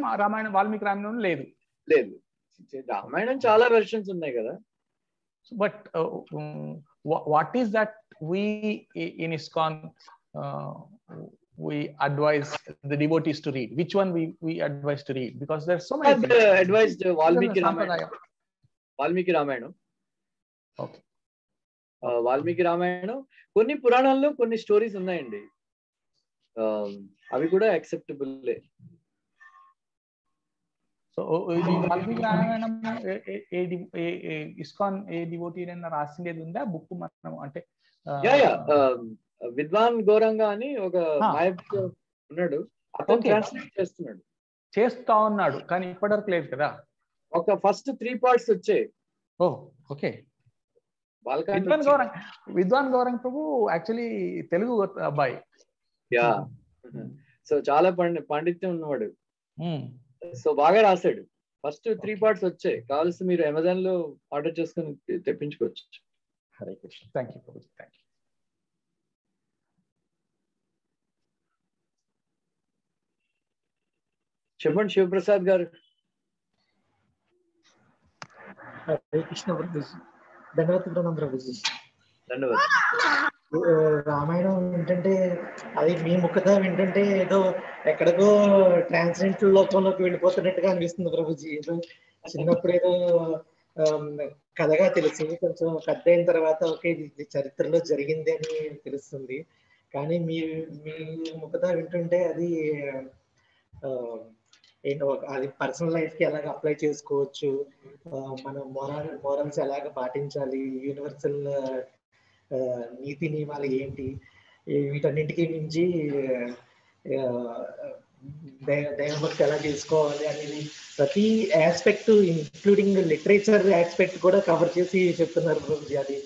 Speaker 4: వాల్మీకి రామాయణంలో లేదు.
Speaker 1: రామాయణం చాలా వెర్షన్స్ ఉన్నాయి కదా.
Speaker 4: But what is that we in ISKCON we advise the devotees to read? Which one we advise to read? Because there's so many things.
Speaker 1: Advised Valmiki Ramayana.
Speaker 4: Okay.
Speaker 1: Valmiki Ramayanam కొన్ని పురాణాల్లో కొన్ని stories ఉన్నాయండి, అవి కూడా acceptable.
Speaker 4: So Valmiki Ramayanam ISKCON ఏ devotee అయినా రాసిండేది ఉందా book? మనం అంటే
Speaker 1: విద్వాన్ గౌరంగా అని ఒక ఉన్నాడు, అతను ట్రాన్స్లేట్ చేస్తా ఉన్నాడు, కానీ ఇప్పటివరకు లేదు కదా. ఒక ఫస్ట్ 3 parts వచ్చాయి.
Speaker 4: ఓకే. విద్వాన్ గౌరంగ్ ప్రభు యాక్చువల్లీ తెలుగు అబ్బాయి.
Speaker 1: సో చాలా పాండిత్యం ఉన్నవాడు. సో బాగా రాశాడు. ఫస్ట్ 3 parts వచ్చాయి, కావాల్సి మీరు అమెజాన్ లో ఆర్డర్ చేసుకుని తెప్పించుకోవచ్చు.
Speaker 4: హరే కృష్ణ. థ్యాంక్ యూ ప్రభు. Thank you.
Speaker 1: చెప్పండి శివప్రసాద్ గారు.
Speaker 5: హరే కృష్ణ ప్రభుజీ. ధన్యవాదాలు ప్రభుజీ. రామాయణం ఏంటంటే అది మీ ముఖత వింటుంటే ఏదో ఎక్కడికో ట్రాన్స్జెండర్ లోకంలోకి వెళ్ళిపోతున్నట్టుగా అనిపిస్తుంది ప్రభుజీ. ఏదో చిన్నప్పుడు ఏదో కథగా తెలుసు, కొంచెం పెద్ద అయిన తర్వాత ఓకే ఇది చరిత్రలో జరిగింది అని తెలుస్తుంది. కానీ మీ ముఖత వింటుంటే అది ఏంటో అది పర్సనల్ లైఫ్ కి ఎలాగ అప్లై చేసుకోవచ్చు, మనం మోరల్స్ ఎలాగ పాటించాలి, యూనివర్సల్ నీతి నియమాలు ఏంటి, వీటన్నింటికి మించి దైవభక్తి ఎలా చేసుకోవాలి అనేది ప్రతి ఆస్పెక్ట్ ఇంక్లూడింగ్ లిటరేచర్ ఆస్పెక్ట్ కూడా కవర్ చేసి చెప్తున్నారు ప్రభుజీ. అది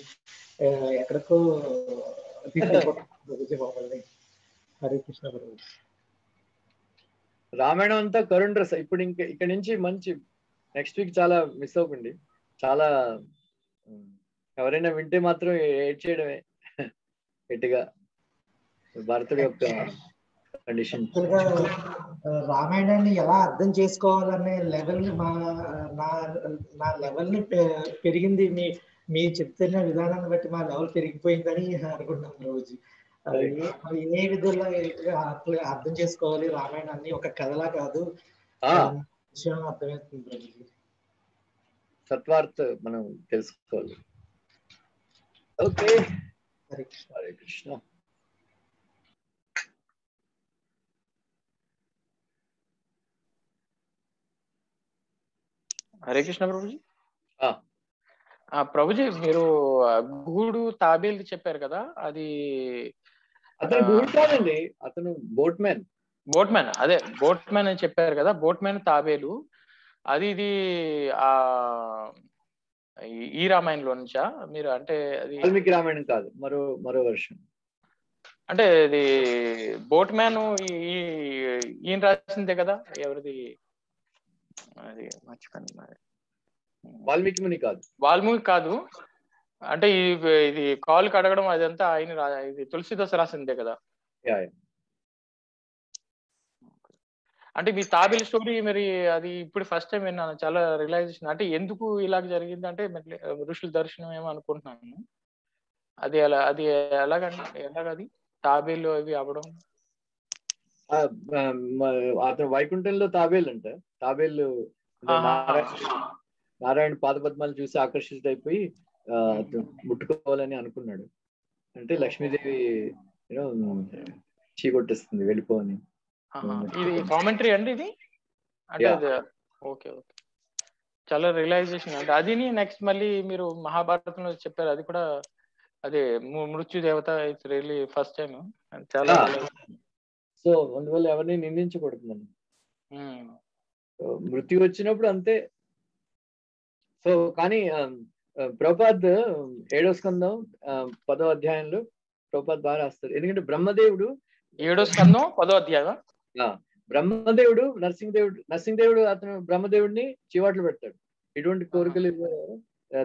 Speaker 5: ఎక్కడికో ప్రభుజీ మమ్మల్ని. హరే కృష్ణ ప్రభుజీ.
Speaker 1: రామాయణం అంతా కరుణ్ రస. ఇప్పుడు ఇక్కడ నుంచి మంచి నెక్స్ట్ వీక్ చాలా మిస్ అవ్వకండి. చాలా ఎవరైనా వింటే మాత్రం ఏడ్ చేయడమే గట్టిగా. భరతుడి యొక్క కండిషన్.
Speaker 5: రామాయణాన్ని ఎలా అర్థం చేసుకోవాలనే లెవెల్ నా లెవెల్ ని పెరిగింది. మీ చెప్తున్న విధానాన్ని బట్టి మా లెవెల్ పెరిగిపోయిందని అనుకుంటున్నాను రోజు. అవి ఏ విధంగా అర్థం చేసుకోవాలి రామాయణాన్ని, ఒక కథలా కాదు విషయం అర్థమవుతుంది ప్రభుజీ.
Speaker 1: సత్వార్త మనం తెలుసుకోవాలి. ఓకే, హరే కృష్ణ.
Speaker 6: హరే కృష్ణ ప్రభుజీ. ప్రభుజీ మీరు గూడు తాబేలు చెప్పారు కదా, అది
Speaker 1: అతను గూడు కాదండి, అతను బోట్ మ్యాన్.
Speaker 6: అదే బోట్ మ్యాన్ అని చెప్పారు కదా, బోట్ మ్యాన్ తాబేలు. అది ఇది ఈ రామాయణంలో నుంచా మీరు? అంటే అది
Speaker 1: వాల్మీకి రామాయణం కాదు, మరో వర్షం.
Speaker 6: అంటే ఇది బోట్ మ్యాన్ ఈయన రాసిందే కదా, ఎవరిది అది మర్చిపోయింది.
Speaker 1: వాల్మీకి ముని కాదు,
Speaker 6: వాల్మీకి కాదు. అంటే ఇది కాలు కడగడం అదంతా ఆయన ఇది తులసిదాస్ రాసిందే కదా. అంటే మీ తాబేలు స్టోరీ మరి అది ఇప్పుడు ఫస్ట్ టైం విన్నాను, చాలా రియలైజేషన్. అంటే ఎందుకు ఇలాగ జరిగింది అంటే ఋషుల దర్శనం ఏమో అనుకుంటున్నాను. అది ఎలాగది తాబేలు అవి అవ్వడం?
Speaker 1: అతను వైకుంఠంలో తాబేలు అంట. తాబేలు నారాయణ పాదపద్మాలు చూసి ఆకర్షితుడైపోయి ముట్టుకోవాలని అనుకున్నాడు. అంటే లక్ష్మీదేవి చీకొట్టేస్తుంది వెళ్ళిపోని.
Speaker 6: ఇది కామెంటరీ అండి ఇది? అంటే ఓకే ఓకే, చాలా రియలైజేషన్. అంటే అది నెక్స్ట్ మళ్ళీ మీరు మహాభారతంలో చెప్పారు, అది కూడా అదే మృత్యు దేవత. It's really first time. చాలా
Speaker 1: సో అందువల్ల ఎవరిని నిందించకూడదు మనం. మృత్యు వచ్చినప్పుడు అంతే. సో కానీ ప్రభుపాద్ 7వ స్కందం 10వ అధ్యాయంలో ప్రభుపాద్ బాగా రాస్తారు. ఎందుకంటే బ్రహ్మదేవుడు
Speaker 6: 7వ స్కందం 10వ అధ్యాయం
Speaker 1: బ్రహ్మదేవుడు నరసింహదేవుడు అతను బ్రహ్మదేవుడిని చివాట్లు పెడతాడు, ఇటువంటి కోరికలు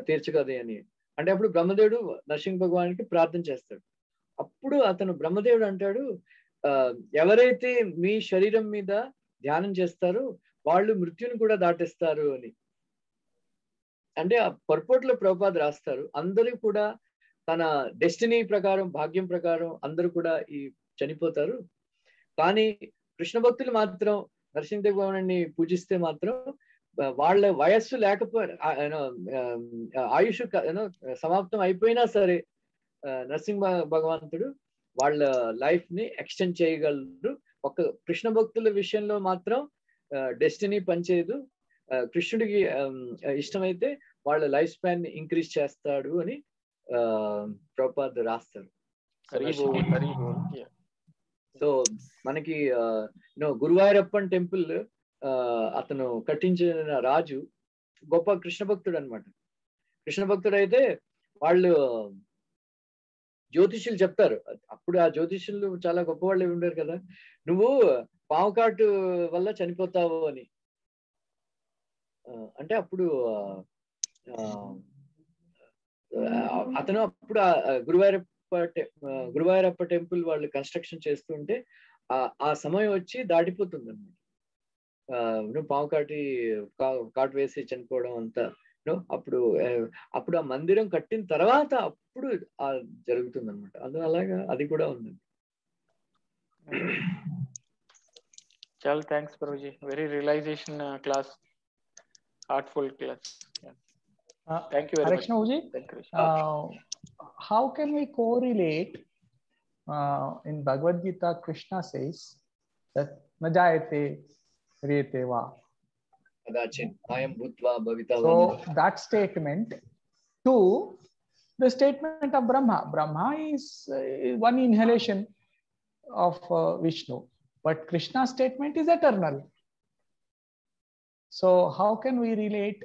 Speaker 1: తీర్చగది అని. అంటే అప్పుడు బ్రహ్మదేవుడు నరసింహ భగవానికి ప్రార్థన చేస్తాడు. అప్పుడు అతను బ్రహ్మదేవుడు అంటాడు, ఎవరైతే మీ శరీరం మీద ధ్యానం చేస్తారో వాళ్ళు మృత్యుని కూడా దాటేస్తారు అని. అంటే ఆ పొరపాట్లో ప్రభుపాద్ రాస్తారు, అందరూ కూడా తన డెస్టినీ ప్రకారం, భాగ్యం ప్రకారం అందరూ కూడా చనిపోతారు. కానీ కృష్ణ భక్తులు మాత్రం నరసింహదేవ భగవాన్ని పూజిస్తే మాత్రం వాళ్ళ వయస్సు లేకపోయినా, ఆయుష్ సమాప్తం అయిపోయినా సరే నరసింహ భగవంతుడు వాళ్ళ లైఫ్ ని ఎక్స్టెండ్ చేయగలరు. ఒక కృష్ణ భక్తుల విషయంలో మాత్రం డెస్టినీ పనిచేయదు. కృష్ణుడికి ఇష్టమైతే వాళ్ళ లైఫ్ స్పాన్ ని ఇంక్రీజ్ చేస్తాడు అని ప్రభుపాద్ రాస్తారు. సో మనకి గురువాయూరప్పన్ టెంపుల్ అతను కట్టించిన రాజు గొప్ప కృష్ణ భక్తుడు అనమాట. కృష్ణ భక్తుడు అయితే వాళ్ళు జ్యోతిష్యులు చెప్తారు. అప్పుడు ఆ జ్యోతిష్యులు చాలా గొప్ప వాళ్ళు ఉండరు కదా, నువ్వు పాము కాటు వల్ల చనిపోతావు అని. అంటే అప్పుడు అతను అప్పుడు గురువాయూరప్ప టెంపుల్ వాళ్ళు కన్స్ట్రక్షన్ చేస్తుంటే ఆ సమయం వచ్చి దాటిపోతుంది అన్నమాట. నువ్వు పాము కాటు వేసి చనిపోవడం అంతా అప్పుడు ఆ మందిరం కట్టిన తర్వాత అప్పుడు జరుగుతుంది అనమాట. అలాగా అది కూడా ఉంది.
Speaker 6: చాలా thanks Prabhuji, very realization class, heartful class. Thank you very much.
Speaker 4: How can we correlate in Bhagavad Gita? Krishna says that najayate riyate va. So that statement to the statement of Brahma. Brahma is one inhalation of Vishnu, but Krishna's statement is eternal. So how can we relate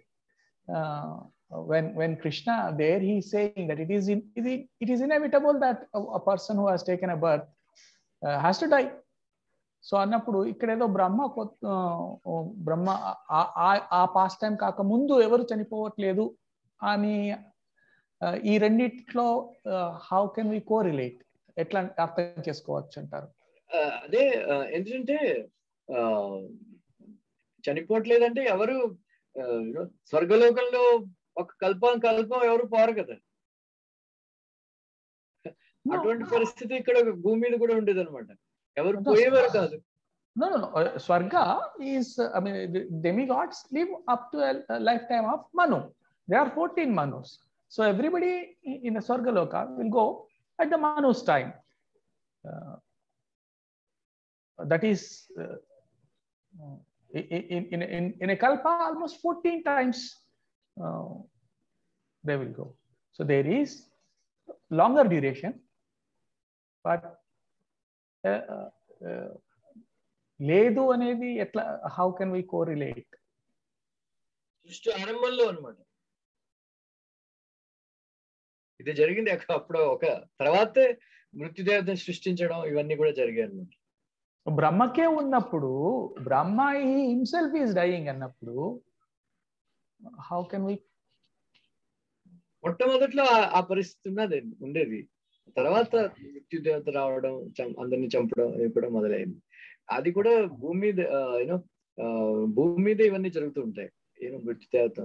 Speaker 4: when Krishna there he is saying that it is inevitable that a person who has taken a birth has to die. So అన్నప్పుడు ఇక్కడ ఏదో బ్రహ్మ ఆ past time కాక ముందు ఎవరు చనిపోవట్లేదు అని ఈ రెండిట్లో హౌ కెన్ వి కోరిలేట్, ఎట్లా అర్థం చేసుకోవచ్చు అంటారు?
Speaker 1: అదే ఎందుకంటే చనిపోవట్లేదంటే ఎవరు స్వర్గలోకంలో ఒక కల్పం ఎవరు పోరు కదా. అటువంటి పరిస్థితి ఇక్కడ భూమి మీద కూడా ఉండేది అనమాట. ఎవరు పోయేవారు కాదు.
Speaker 4: No. Swarga is, I mean, the demigods live up to a lifetime of Manu. There are 14 Manus. So everybody in the Swarga Loka will go at the Manu's time. That is, in a Kalpa, almost 14 times they will go. So there is longer duration, but లేదు అనేది ఎట్లా, how can we correlate?
Speaker 1: సృష్టి ఆరంభంలో అన్నమాట ఇది జరిగింది. అప్పుడు ఒక తర్వాతే మృత్యుదేవతను సృష్టించడం ఇవన్నీ కూడా జరిగాయి అన్నమాట.
Speaker 4: బ్రహ్మకే ఉన్నప్పుడు, బ్రహ్మ హిమ్సెల్ఫ్ ఈజ్ డైయింగ్ అన్నప్పుడు హౌ కెన్ వి?
Speaker 1: మొట్టమొదట్లో ఆ పరిస్థితి ఉండేది. తర్వాత మృత్యుదేవత రావడం, అందరినీ చంపడం ఇప్పుడు మొదలైంది. అది కూడా భూమి మీద భూమి మీద ఇవన్నీ జరుగుతూ ఉంటాయి. మృత్యుదేవత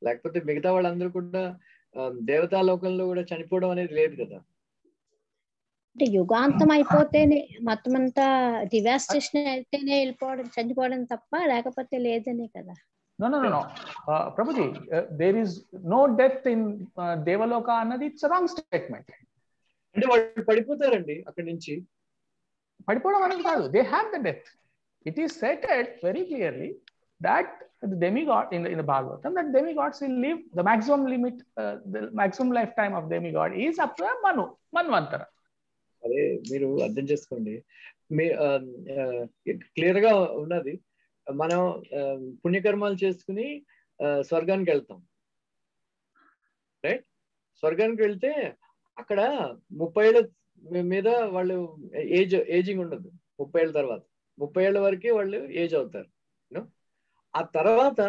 Speaker 1: లేకపోతే మిగతా వాళ్ళందరూ కూడా దేవతా లోకంలో కూడా చనిపోవడం అనేది లేదు కదా.
Speaker 7: అంటే యుగాంతం అయిపోతేనే మొత్తం అంతా డివాస్టేషన్ అయితేనే వెళ్ళిపోవడం, చనిపోవడం తప్ప లేకపోతే లేదనే కదా.
Speaker 4: No. Prabhuji, there is no death in Devaloka అన్నది ఇట్స్ రాంగ్ స్టేట్మెంట్.
Speaker 1: అంటే వాళ్ళు పడిపోతారండి అక్కడి నుంచి.
Speaker 4: పడిపోవడం అనేది కాదు, they have the death. It is stated very clearly that the demigod in the Bhagavatam, that demigods will live, the maximum limit, the maximum lifetime of demigod is up to a Manvantara.
Speaker 1: అదే మీరు అర్థం చేసుకోండి, clear గా ఉన్నది. మనం పుణ్యకర్మాలు చేసుకుని స్వర్గానికి వెళ్తాం, రైట్? స్వర్గానికి వెళ్తే అక్కడ 30 ఏళ్ళ మీద వాళ్ళు ఏజింగ్ ఉండదు. 30 ఏళ్ళ తర్వాత 30 ఏళ్ళ వరకే వాళ్ళు ఏజ్ అవుతారు. ఆ తర్వాత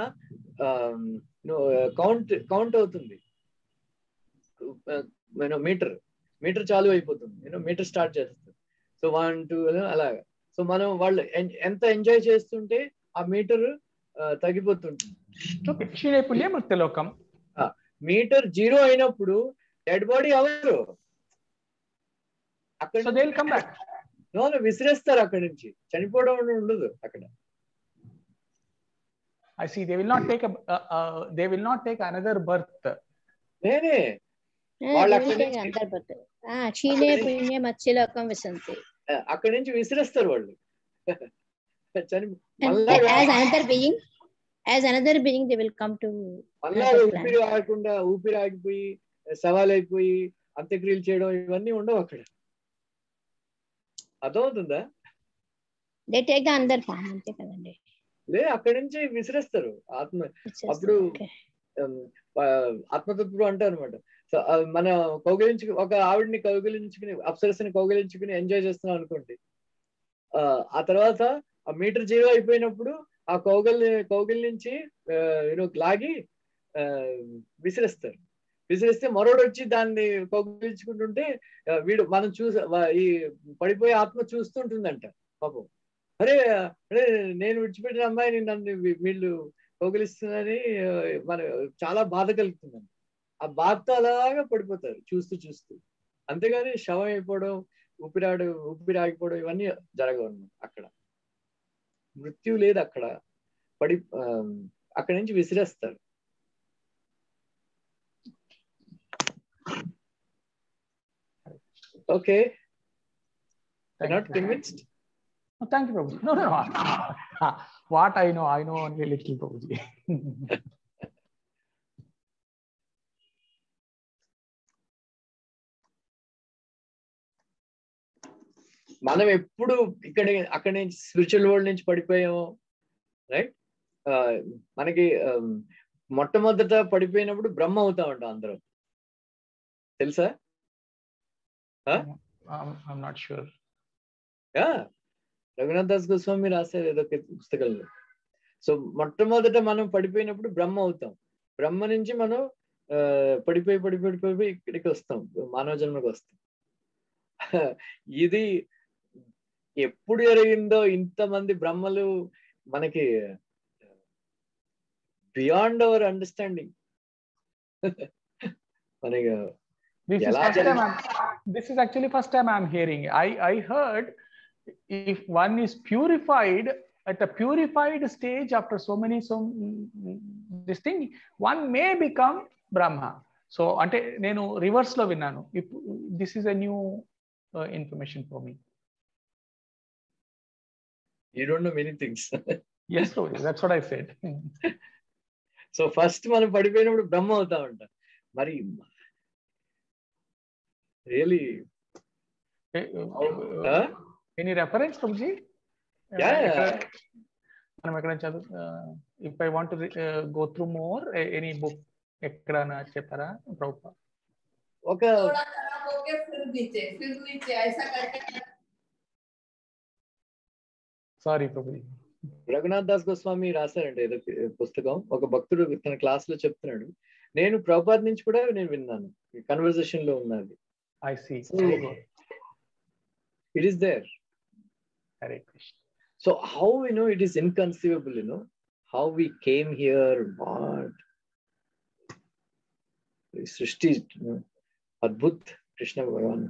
Speaker 1: కౌంట్ అవుతుంది. మీటర్ చాలు అయిపోతుంది. మీటర్ స్టార్ట్ చేస్తుంది. సో 1 2 అలాగా. సో మనం వాళ్ళు ఎంత ఎంజాయ్ చేస్తుంటే ఆ మీటర్ తగ్గిపోతుంటుంది. మీటర్ 0 అయినప్పుడు డెడ్ బాడీ ఎవరు అక్కడ విసిరేస్తారు. అక్కడి నుంచి చనిపోవడం ఉండదు అక్కడ.
Speaker 4: I see. They will not take another birth.
Speaker 1: నేనే అక్కడి నుంచి విసిరేస్తారు వాళ్ళు. మళ్ళా ఊపిరి ఆగిపోయి సవాలైపోయి అంత్యక్రియలు చేయడం ఇవన్నీ ఉండవు అక్కడ. అర్థమవుతుందా? లే, అక్కడి నుంచి విసిరేస్తారు ఆత్మ. అప్పుడు ఆత్మతత్వం అంటారు అనమాట. సో మన ఒక ఆవిడ్ని కౌగిలించుకుని, అప్సరస్ని కౌగిలించుకుని ఎంజాయ్ చేస్తున్నాం అనుకోండి. ఆ తర్వాత ఆ మీటర్ 0 అయిపోయినప్పుడు ఆ కౌగిలి నుంచి లాగి విసిరేస్తారు. విసిరిస్తే మరోడు వచ్చి దాన్ని కౌగిలించుకుంటుంటే వీడు మనం ఈ పడిపోయే ఆత్మ చూస్తుంటుందంట పాపం. అరే నేను విడిచిపెట్టిన అమ్మాయిని నన్ను వీళ్ళు కౌగిలిస్తుందని మన చాలా బాధ కలుగుతుందండి. ఆ బాధతో అలాగా పడిపోతారు చూస్తూ. అంతేగాని శవం అయిపోవడం, ఊపిరి ఆగిపోవడం ఇవన్నీ జరగవు అక్కడ. మృత్యు లేదు అక్కడ. అక్కడి నుంచి విసిరేస్తారు. Okay, not convinced?
Speaker 4: Oh, thank you, Prabhuji. No. What I know only little, Prabhuji.
Speaker 1: మనం ఎప్పుడు అక్కడి నుంచి స్పిరిచువల్ వరల్డ్ నుంచి పడిపోయాము, రైట్? మనకి మొట్టమొదట పడిపోయినప్పుడు బ్రహ్మ అవుతా ఉంటాం అందరం, తెలుసా?
Speaker 4: I'm not sure.
Speaker 1: Raghunath Das Goswami రాశారు ఏదో పుస్తకంలో. సో మొట్టమొదట మనం పడిపోయినప్పుడు బ్రహ్మ అవుతాం. బ్రహ్మ నుంచి మనం పడిపోయి ఇక్కడికి వస్తాం, మానవ జన్మకి వస్తాం. ఇది ఎప్పుడు జరిగిందో, ఇంతమంది బ్రహ్మలు మనకి బియాండ్ అవర్ అండర్స్టాండింగ్. మనకి
Speaker 4: this is actually first time I'm hearing. I heard if one is purified at a purified stage after this thing, one may become Brahma. So ante nenu reverse lo vinnanu. If this is a new information for me.
Speaker 1: You don't know many things.
Speaker 4: Yes, that's what I said.
Speaker 1: So first మనం పడిపోయినప్పుడు బ్రహ్మ అవుతా ఉంటాం. మరి really
Speaker 4: any reference Prabhuji? మనం ఎక్కడ చదువు, if I want to go through more any book ఎక్కడైనా చెప్పారా ప్రభుపా?
Speaker 1: ఒక
Speaker 4: సారీ ప్రభుజీ.
Speaker 1: రఘునాథ్ దాస్ గోస్వామి రాశారంటే ఏదో పుస్తకం. ఒక భక్తుడు తన క్లాస్ లో చెప్తున్నాడు, నేను ప్రభుపాద్ నుంచి కూడా నేను విన్నాను, కన్వర్సేషన్ లో ఉన్నది.
Speaker 4: I see.
Speaker 1: It is there.
Speaker 4: Hare Krishna.
Speaker 1: So how it is inconceivable, how we came here, what Srishti, Adbhut Krishna Bhagavan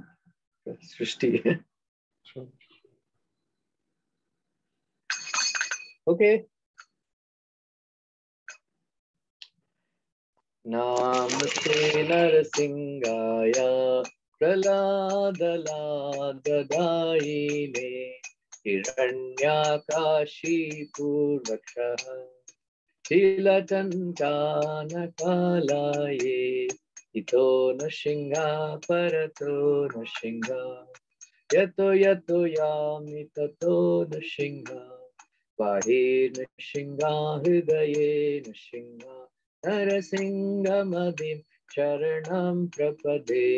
Speaker 1: Srishti.
Speaker 4: Sure.
Speaker 1: Okay. Namaste Narasingaya Praladalagadayine Hiranyakashi Purvakshaha Shilatankanakalaye Ito Nashinga Parato Nashinga Yato Yato Yami Tato Nashinga Vahe Nashinga Hridaye Nashinga Narasinghamadim Charanam Prapade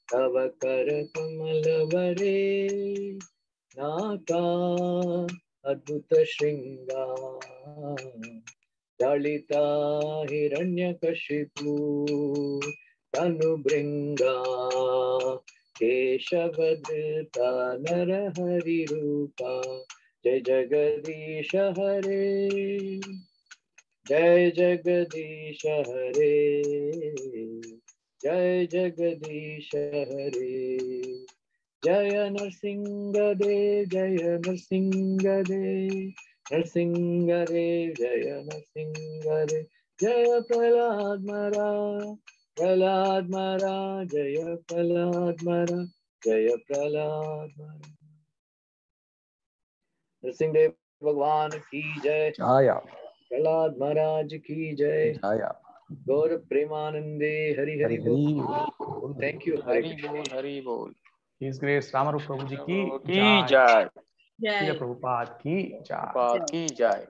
Speaker 1: Tava Karakamalabare Naka Adbhuta Shringa Dalita Hiranyakashipu Tanubringa Keshavadrita Narahari Rupa Jai Jagadisha Hare Jai Jagadisha Hare Jai Jagadisha Hare Jaya Narsingha Dev Jaya Narsingha Dev Narsingha Dev Jaya Narsingha Dev Jaya Prahlad Mara Jaya Prahlad Mara Jaya Prahlad Mara Narsingh Dev Bhagwan ki jai.
Speaker 4: Jaya.
Speaker 1: Prahlad Maharaj ki jai.
Speaker 4: Jaya.
Speaker 1: Gaur Premanande Hari Hari Bol. Thank you.
Speaker 6: Hari Bol, Hari Bol.
Speaker 4: His Grace Ramarup Prabhuji ki
Speaker 6: jai.
Speaker 4: Srila Prabhupada ki jai.
Speaker 6: Ki jai.